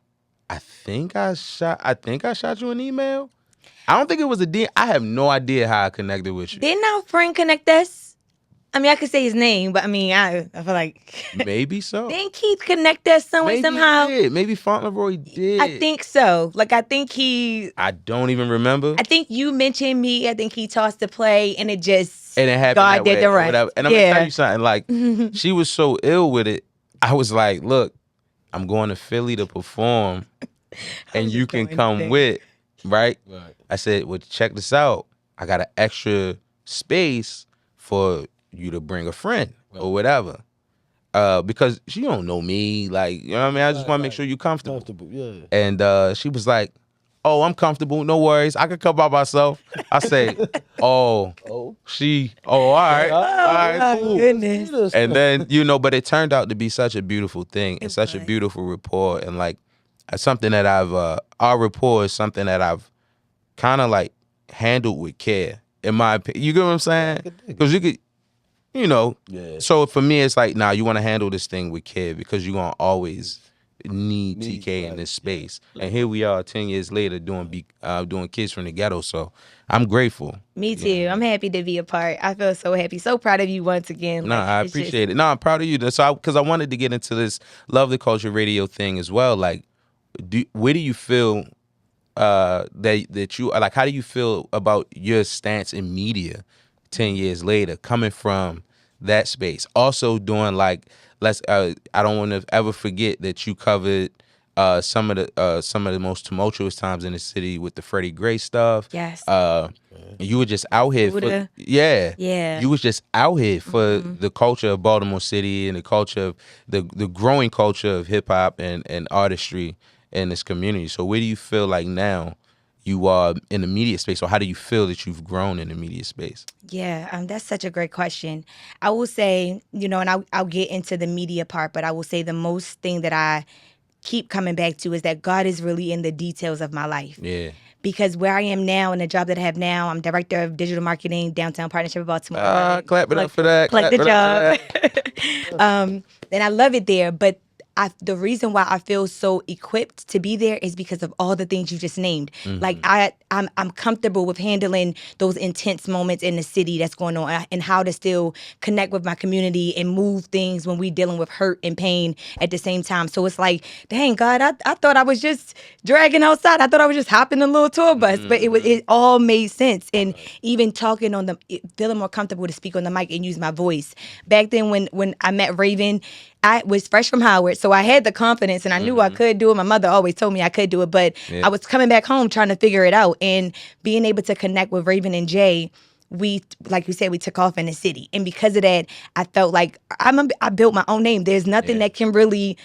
I think I shot you an email. I don't think it was a DM. I have no idea how I connected with you. Didn't our friend connect us? I mean, I could say his name, but I mean, I feel like Maybe so. didn't Keith connect us somehow? He did. Maybe Fauntleroy did. I think so. Like, I think he. I don't even remember. I think you mentioned me. I think he tossed the play, and it just. And it happened. God that did way, the rest. whatever. And I'm gonna tell you something. Like, she was so ill with it. I was like, look, I'm going to Philly to perform, and you can come with, right? I said, well, check this out. I got an extra space for you to bring a friend or whatever. Because she don't know me. Like, you know what I mean? I just want to make sure you're comfortable. Yeah. And she was like, oh, I'm comfortable. No worries. I can come by myself. I say, all right. All right, cool. Goodness. And then, but it turned out to be such a beautiful thing and such a beautiful rapport. And like, something that our rapport is something that I've kind of like handled with care, in my opinion. You get what I'm saying? Because you could, Yeah. So for me, it's like, nah, you want to handle this thing with care because you're going to always need TK in this space. And here we are 10 years later doing Kids from the Ghetto. So I'm grateful. Me too. I'm happy to be a part. I feel so happy. So proud of you once again. No, I appreciate it. No, I'm proud of you. So because I wanted to get into this Love the Culture Radio thing as well. Like, where do you feel that you like? How do you feel about your stance in media 10 years later, coming from that space? Also doing like, I don't want to ever forget that you covered some of the most tumultuous times in the city with the Freddie Gray stuff. Yes. You were just out here Yeah. You was just out here for the culture of Baltimore City and the culture of the growing culture of hip hop and artistry in this community. So where do you feel like now you are in the media space, or how do you feel that you've grown in the media space? Yeah, that's such a great question. I will say, and I'll get into the media part, but I will say the most thing that I keep coming back to is that God is really in the details of my life. Yeah. Because where I am now and the job that I have now, I'm director of digital marketing, downtown partnership of Baltimore. Clap it up for that. Clap the job. And I love it there, but the reason why I feel so equipped to be there is because of all the things you just named. Mm-hmm. Like I'm comfortable with handling those intense moments in the city that's going on, and how to still connect with my community and move things when we dealing with hurt and pain at the same time. So it's like, dang God, I thought I was just dragging outside. I thought I was just hopping a little tour bus, but it all made sense. And even talking feeling more comfortable to speak on the mic and use my voice. Back then when I met Raven, I was fresh from Howard, so I had the confidence and I knew I could do it. My mother always told me I could do it, but I was coming back home trying to figure it out, and being able to connect with Raven and Jay. We, like you said, we took off in the city, and because of that, I felt like I built my own name. There's nothing that can really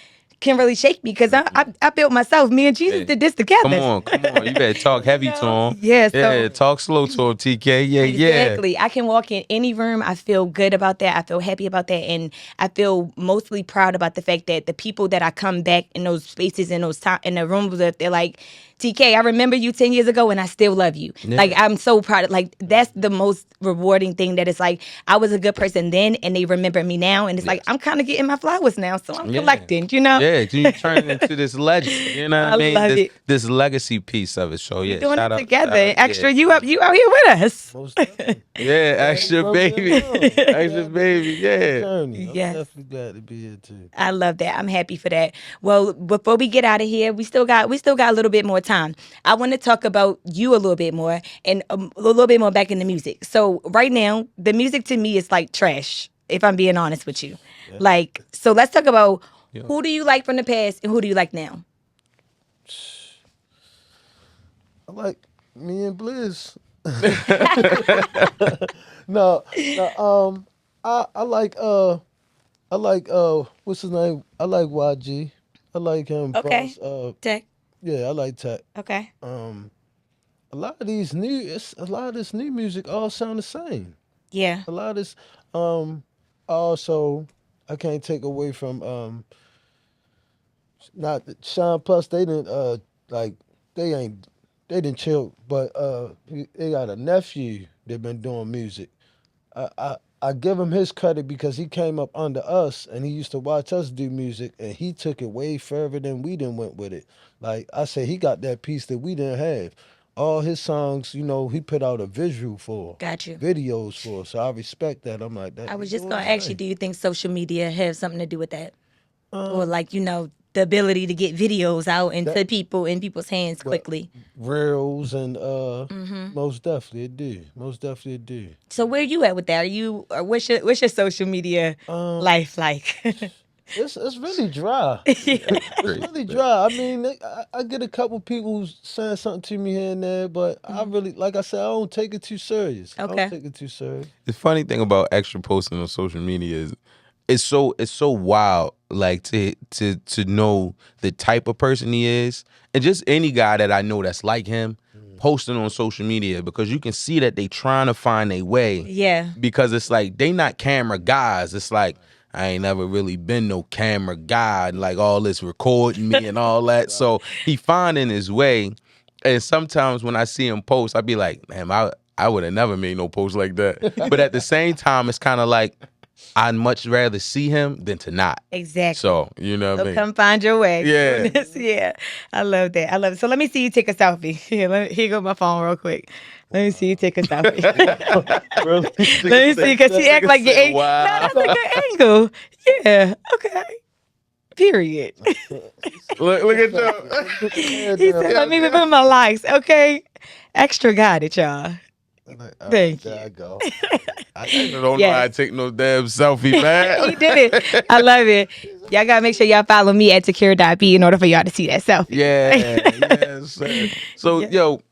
shake me, because I built myself. Me and Jesus did this together. Come on. You better talk heavy to him. Yeah, talk slow to him, TK. Yeah, exactly. I can walk in any room. I feel good about that. I feel happy about that. And I feel mostly proud about the fact that the people that I come back in those spaces, in the rooms, that they're like, TK, I remember you 10 years ago and I still love you. Yeah. Like, I'm so proud. That's the most rewarding thing, that it's like, I was a good person then and they remember me now. And it's like, I'm kind of getting my flowers now. So I'm collecting, Yeah, you turn it into this legend. You know what I I mean? love it. This legacy piece of it. So We're yeah, doing shout it out, together. shout out. Extra, Yeah, you out here with us. Most definitely. yeah, extra Rub me baby, along. extra Glad to baby. be on the Yeah. journey. I'm Yes. definitely glad to be here too. I love that. I'm happy for that. Well, before we get out of here, we still got a little bit more time. I want to talk about you a little bit more and a little bit more back in the music. So right now, the music to me is like trash. If I'm being honest with you, like so, let's talk about who do you like from the past and who do you like now. I like me and Blizz. No, no. I like what's his name? I like YG. I like him. Okay. Boss. Tech. Yeah, I like Tech. Okay. A lot of a lot of this new music all sound the same. Yeah. A lot of this, also, I can't take away from not Sean Plus. They didn't like they ain't they didn't chill, but they got a nephew that been doing music. I give him his credit because he came up under us and he used to watch us do music and he took it way further than we done went with it. Like I said, he got that piece that we didn't have. All his songs, he put out a visual for, Got you. videos for. So I respect that. I'm like that. I was he just doing gonna his ask you, thing. do you think social media has something to do with that, or Um, like the ability to get videos out into that people in people's hands well, quickly? reels and most definitely it do. Most definitely it do. So where you at with that? Are you or what's your social media Um, life like? it's really dry. Yeah. It's Great. really dry. I mean, I get a couple people who's saying something to me here and there, but I really, like I said, I don't take it too serious. I Okay. don't take it too serious. The funny thing about extra posting on social media is it's so wild, like to know the type of person he is, and just any guy that I know that's like him posting on social media, because you can see that they trying to find a way, Yeah. because it's like they not camera guys. It's like I ain't never really been no camera guy, and like all this recording me and all that. So he finding his way, and sometimes when I see him post, I be like, man, I would have never made no post like that. But at the same time, it's kind of like I'd much rather see him than to not. Exactly. So, you know what I So mean? come find your way. Yeah. Yeah. I love that. I love it. So let me see you take a selfie. Here go my phone real quick. Let me see you take a selfie. Really? Let me see, because she act like you're Wow. No, that's a good angle. Yeah. Okay. Period. Look at you. He said, let me put my likes. Okay. Extra got it, y'all. Thank there you. I go. I don't know how Yes. to take no damn selfie, man. He did it. I love it. Y'all gotta make sure y'all follow me at Takera B in order for y'all to see that selfie. Yeah, sir. So, Yeah. yo,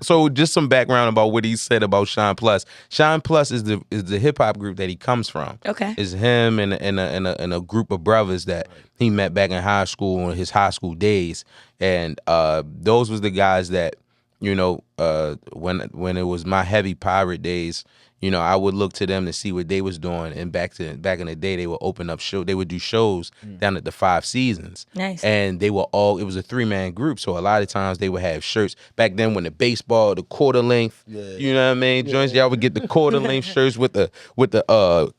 so just some background about what he said about Shine Plus. Shine Plus is the hip hop group that he comes from. Okay. It's him and a group of brothers that he met back in high school in his high school days, and those was the guys that when it was my heavy pirate days. I would look to them to see what they was doing, and back in the day, they would open up show. They would do shows down at the Five Seasons, Nice. and they were all. It was a 3-man group, so a lot of times they would have shirts. Back then, when the quarter length, you know what I mean, joints, y'all would get the quarter length shirts with the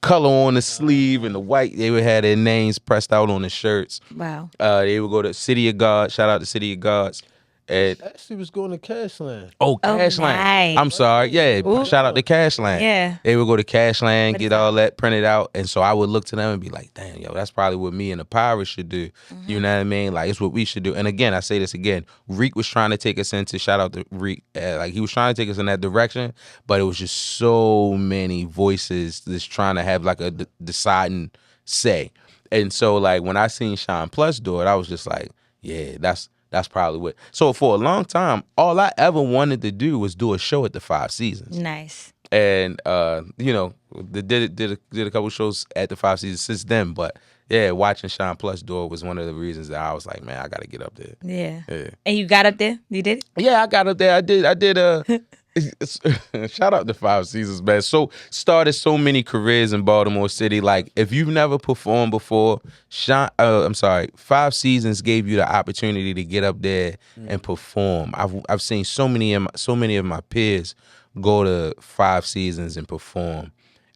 color on the sleeve and the white. They would have their names pressed out on the shirts. Wow. They would go to City of God. Shout out to City of Gods. And Actually was going to Cashland. Cashland. nice. I'm sorry. Yeah, Ooh. shout out to Cashland. Yeah. They would go to Cashland, What get is all that? that printed out, and so I would look to them and be like, "Damn, yo, that's probably what me and the Pirates should do." You know what I mean? Like it's what we should do. And again, I say this again. Reek was trying to take us into. Shout out to Reek. Like he was trying to take us in that direction, but it was just so many voices just trying to have like a deciding say. And so like when I seen Shine Plus do it, I was just like, yeah, that's probably what. So for a long time, all I ever wanted to do was do a show at the Five Seasons, Nice. and did a couple shows at the Five Seasons since then. But yeah, watching Shine Plus do it was one of the reasons that I was like, man, I got to get up there. Yeah. Yeah. And you got up there? You did it? Yeah, I got up there. I did. Shout out to Five Seasons, man. So started so many careers in Baltimore City. Like if you've never performed before, Five Seasons gave you the opportunity to get up there and perform. I've seen so many of my peers go to Five Seasons and perform.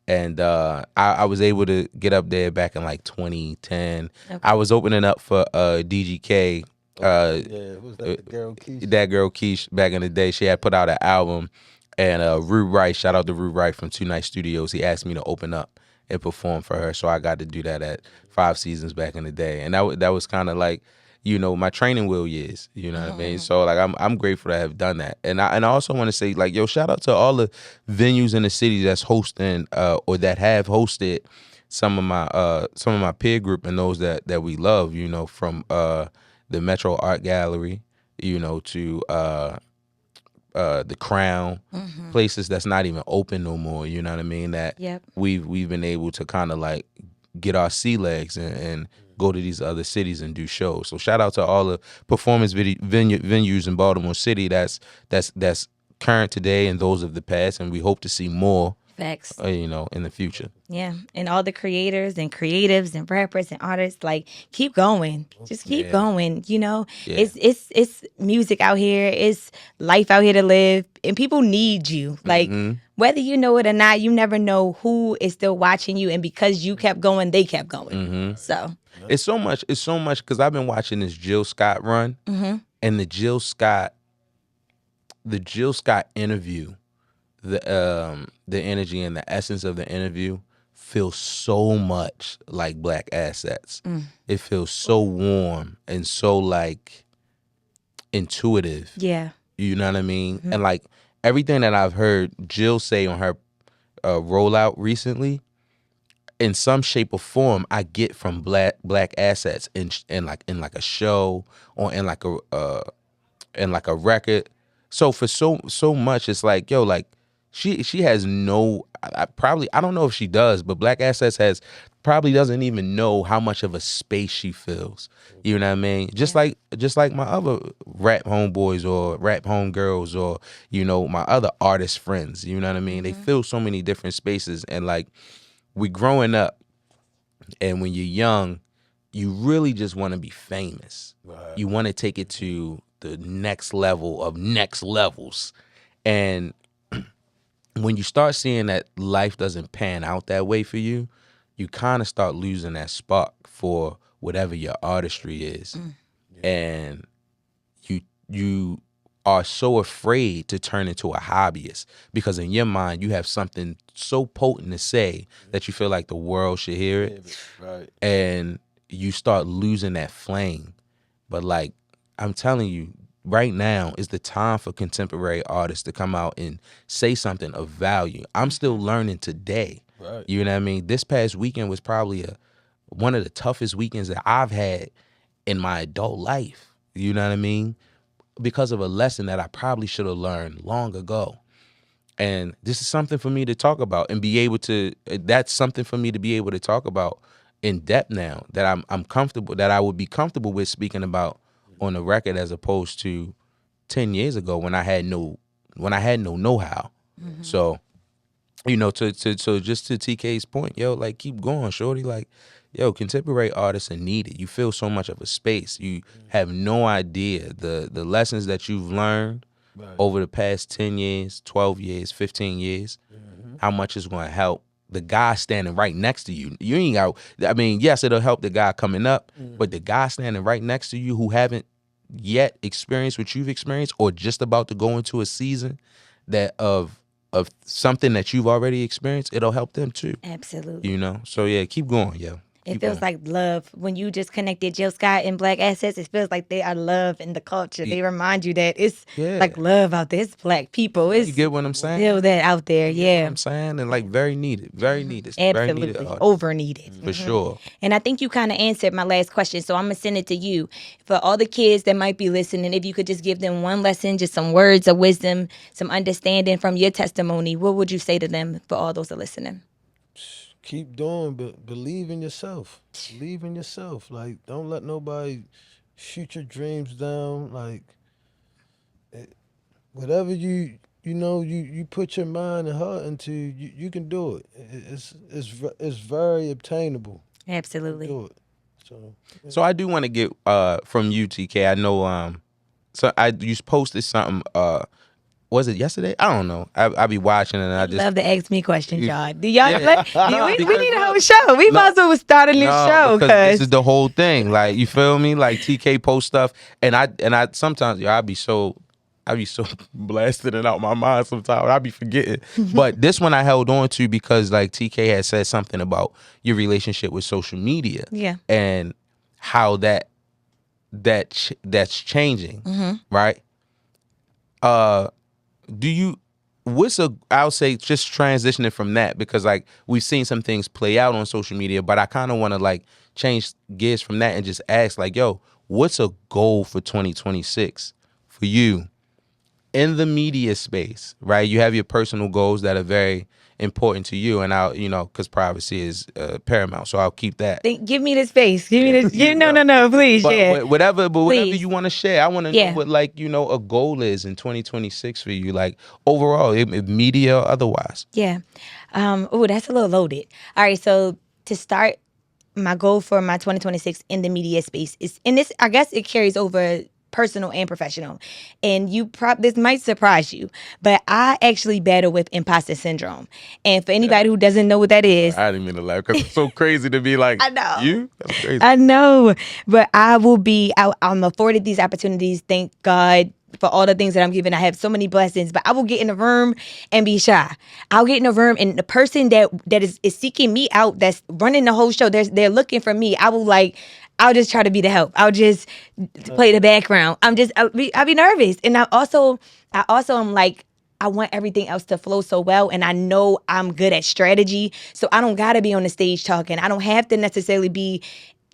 And I was able to get up there back in like 2010. Okay. I was opening up for DGK. Yeah, was that the girl Keisha? That girl Keish back in the day, she had put out an album, and Rue Wright, shout out to Rue Wright from Two Night Studios. He asked me to open up and perform for her, so I got to do that at Five Seasons back in the day, and that was kind of like, my training wheel years. You know what I mean? So like I'm grateful to have done that, and I also want to say like, yo, shout out to all the venues in the city that's hosting or that have hosted some of my peer group and those that we love. From the Metro Art Gallery, to the Crown, places that's not even open no more. You know what I mean? That Yep. we've been able to kind of like get our sea legs and go to these other cities and do shows. So shout out to all the performance venues in Baltimore City that's current today and those of the past, and we hope to see more. Facts. In the future. Yeah, and all the creators and creatives and rappers and artists, like, keep going. Just keep going. Yeah. It's music out here. It's life out here to live, and people need you. Like, whether you know it or not, you never know who is still watching you, and because you kept going, they kept going. So It's so much because I've been watching this Jill Scott run, and the Jill Scott interview, the energy and the essence of the interview feels so much like Black Assets. It feels so warm and so like intuitive. yeah, You know what I mean? And like everything that I've heard Jill say on her rollout recently, in some shape or form, I get from Black Assets in like a show or in like a record. So for so much, it's like, yo, like she has no. I don't know if she does, but Black Assets probably doesn't even know how much of a space she fills. You know what I mean? Just like my other rap homeboys or rap homegirls or my other artist friends. You know what I mean? They fill so many different spaces, and like we growing up, and when you're young, you really just want to be famous. Right. You want to take it to the next level of next levels. And when you start seeing that life doesn't pan out that way for you, you kind of start losing that spark for whatever your artistry is. And you are so afraid to turn into a hobbyist because in your mind you have something so potent to say that you feel like the world should hear it. Right. And you start losing that flame. But like I'm telling you, right now is the time for contemporary artists to come out and say something of value. I'm still learning today. Right. You know what I mean? This past weekend was probably one of the toughest weekends that I've had in my adult life. You know what I mean? Because of a lesson that I probably should have learned long ago. And this is something for me to talk about and be able to, that's something for me to be able to talk about in depth now, that I'm comfortable, that I would be comfortable with speaking about on the record, as opposed to 10 years ago when I had no know-how. So, so just to TK's point, yo, like, keep going, shorty. Like, yo, contemporary artists are needed. You fill so much of a space. You have no idea the lessons that you've learned over the past 10 years, 12 years, 15 years, how much is going to help the guy standing right next to you. You ain't got, I mean, yes, it'll help the guy coming up, but the guy standing right next to you who haven't yet experienced what you've experienced or just about to go into a season that of something that you've already experienced, it'll help them too. absolutely. So yeah, keep going, yo. It feels like love. When you just connected Jill Scott and Black Assets, it feels like they are love in the culture. They remind you that it's like love out there. It's Black people. It's You get what I'm saying? still that out there. You Yeah. know what I'm saying? And like very needed. Very needed. Very Absolutely. needed artist. Over needed. For sure. And I think you kind of answered my last question, so I'm going to send it to you. For all the kids that might be listening, if you could just give them one lesson, just some words of wisdom, some understanding from your testimony, what would you say to them for all those that are listening? Keep doing, but believe in yourself. Believe in yourself. Like, don't let nobody shoot your dreams down. Like, whatever you put your mind and heart into, you can do it. It's very obtainable. Absolutely. Do it. So I do want to get from you, TK. I know you posted something was it yesterday? I don't know. I be watching and I just Love to ask me questions, you- y'all. Do y'all? yeah. We Because need a whole look, show. We might as well start a new no, show because this because is the whole thing. Like, you feel me? Like, TK post stuff, and I sometimes, I be so blasted and out my mind sometimes. I be forgetting. But this one I held on to because like TK had said something about your relationship with social media. Yeah. And how that's changing, right? Do you I'll say just transitioning from that, because like we've seen some things play out on social media, but I kind of want to like change gears from that and just ask like, yo, what's a goal for 2026 for you in the media space, right? You have your personal goals that are very important to you, and I'll, because privacy is paramount, so I'll keep that. give me the space. Give me this. No, please, But yeah. whatever Please. you want to share, I want to know Yeah. what like a goal is in 2026 for you, like overall, if media or otherwise. Yeah. Oh, that's a little loaded. All right. So to start, my goal for my 2026 in the media space is, and this, I guess it carries over personal and professional. And this might surprise you, but I actually battle with imposter syndrome. And for anybody who doesn't know what that is, I didn't mean to laugh because it's so crazy to be like, I know. you? That's crazy. I know, but I'm afforded these opportunities. Thank God for all the things that I'm given. I have so many blessings, but I will get in a room and be shy. I'll get in a room and the person that is seeking me out, that's running the whole show, they're looking for me. I'll just try to be the help. I'll just play the background. I'll be nervous. And I also am like, I want everything else to flow so well, and I know I'm good at strategy, so I don't gotta be on the stage talking. I don't have to necessarily be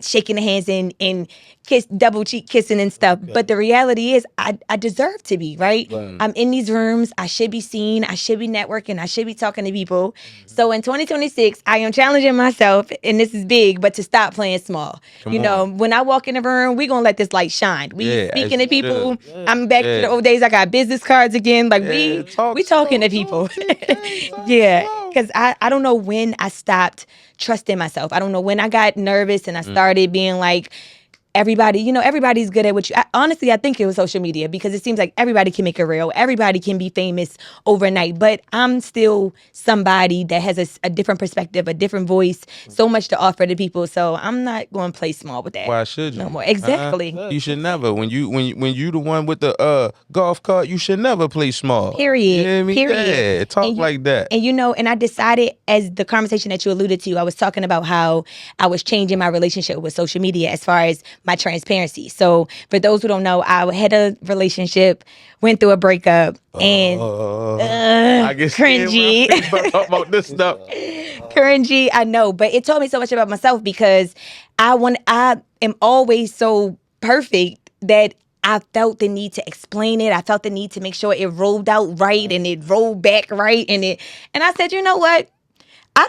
shaking the hands and kiss, double cheek kissing and stuff. Okay. But the reality is I deserve to be, right? I'm in these rooms. I should be seen. I should be networking. I should be talking to people. Mm-hmm. So in 2026, I am challenging myself, and this is big, but to stop playing small. Come on. When I walk in the room, we're going to let this light shine. We speaking to people. Yeah. I'm back to the old days. I got business cards again. Like we talking to people. Yeah. Because I don't know when I stopped trusting myself. I don't know when I got nervous and I started being like, everybody's good at what you. Honestly, I think it was social media, because it seems like everybody can make a reel. Everybody can be famous overnight. But I'm still somebody that has a different perspective, a different voice, so much to offer to people. So I'm not going to play small with that. Why should you? No more. Exactly. You should never. When you the one with the golf cart, you should never play small. Period. You know what I mean? Period. Yeah, talk like that. And I decided, as the conversation that you alluded to, I was talking about how I was changing my relationship with social media as far as my transparency. So for those who don't know, I had a relationship, went through a breakup, and I get cringy. Talk about this stuff. Cringy, I know, but it taught me so much about myself, because I am always so perfect that I felt the need to explain it. I felt the need to make sure it rolled out right and it rolled back right, and I said, you know what?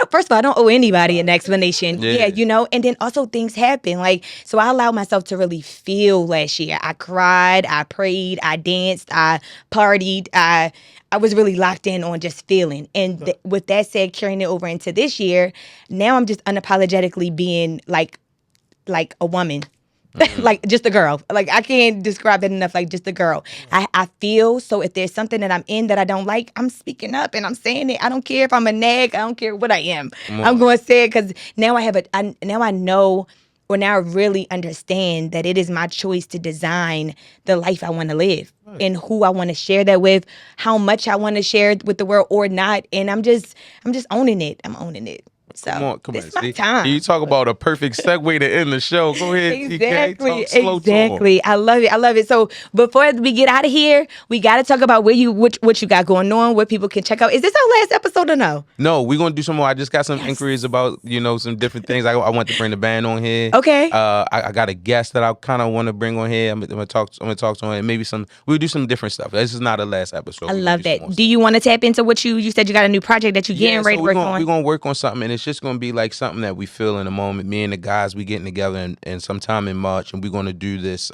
First of all, I don't owe anybody an explanation. Yeah, and then also things happen. Like, so I allowed myself to really feel last year. I cried, I prayed, I danced, I partied, I was really locked in on just feeling. And with that said, carrying it over into this year, now I'm just unapologetically being like a woman. Like just a girl. Like, I can't describe it enough. Like, just a girl. I feel, so if there's something that I'm in that I don't like, I'm speaking up and I'm saying it. I don't care if I'm a nag. I don't care what I am. I'm going to say it, because now now I know, or now I really understand that it is my choice to design the life I want to live, and who I want to share that with, how much I want to share it with the world or not. And I'm just owning it. I'm owning it. So come on. this is my See, time. you talk about a perfect segue to end the show. Go ahead, Exactly. TK. Talk slow Exactly. I love it. So before we get out of here, we got to talk about what you got going on, what people can check out. Is this our last episode or no? No, we're going to do some more. I just got some inquiries about, some different things. I want to bring the band on here. Okay. I got a guest that I kind of want to bring on here. I'm gonna talk to him, and maybe we'll do some different stuff. This is not the last episode. I love that. Do you want to tap into what you said you got a new project that you're getting ready to work on? We're going to work on something, and it's just going to be like something that we feel in the moment. Me and the guys, we getting together and sometime in March, and we're going to do this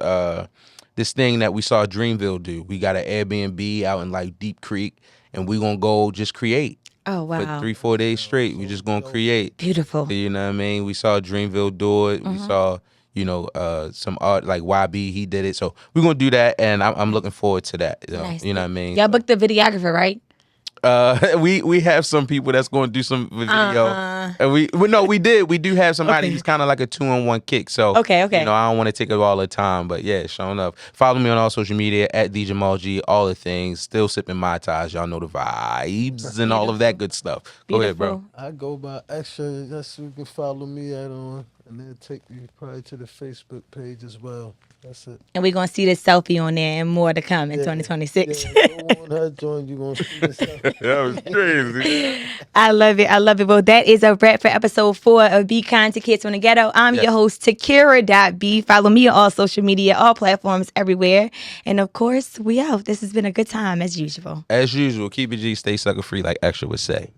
this thing that we saw Dreamville do. We got an Airbnb out in like Deep Creek, and we're going to go just create. Oh, wow. For 3-4 days straight, we just going to create. Beautiful. You know what I mean? We saw Dreamville do it. We saw, some art like YB. He did it, so we're gonna do that, and I'm looking forward to that. Nice. You know what I mean? Y'all booked the videographer, right? We have some people that's going to do some video, and we did. We do have somebody. Okay. He's kind of like a 2-in-1 kick. So Okay. I don't want to take up all the time, but yeah, showing up. Follow me on all social media at Jamal G. All the things. Still sipping my ties. Y'all know the vibes and all of that good stuff. Go ahead, bro. I go by Extra. That's who you can follow me at on, and then take you probably to the Facebook page as well. That's it. And we're going to see this selfie on there and more to come in 2026. Yeah, go on her joint. You're going to see this. That was crazy. I love it. Well, that is a wrap for episode 4 of Be Kind to Kids from the Ghetto. I'm your host, Takera B. Follow me on all social media, all platforms, everywhere. And of course, we out. This has been a good time as usual. As usual, keep it G, stay sucker free like Extra would say.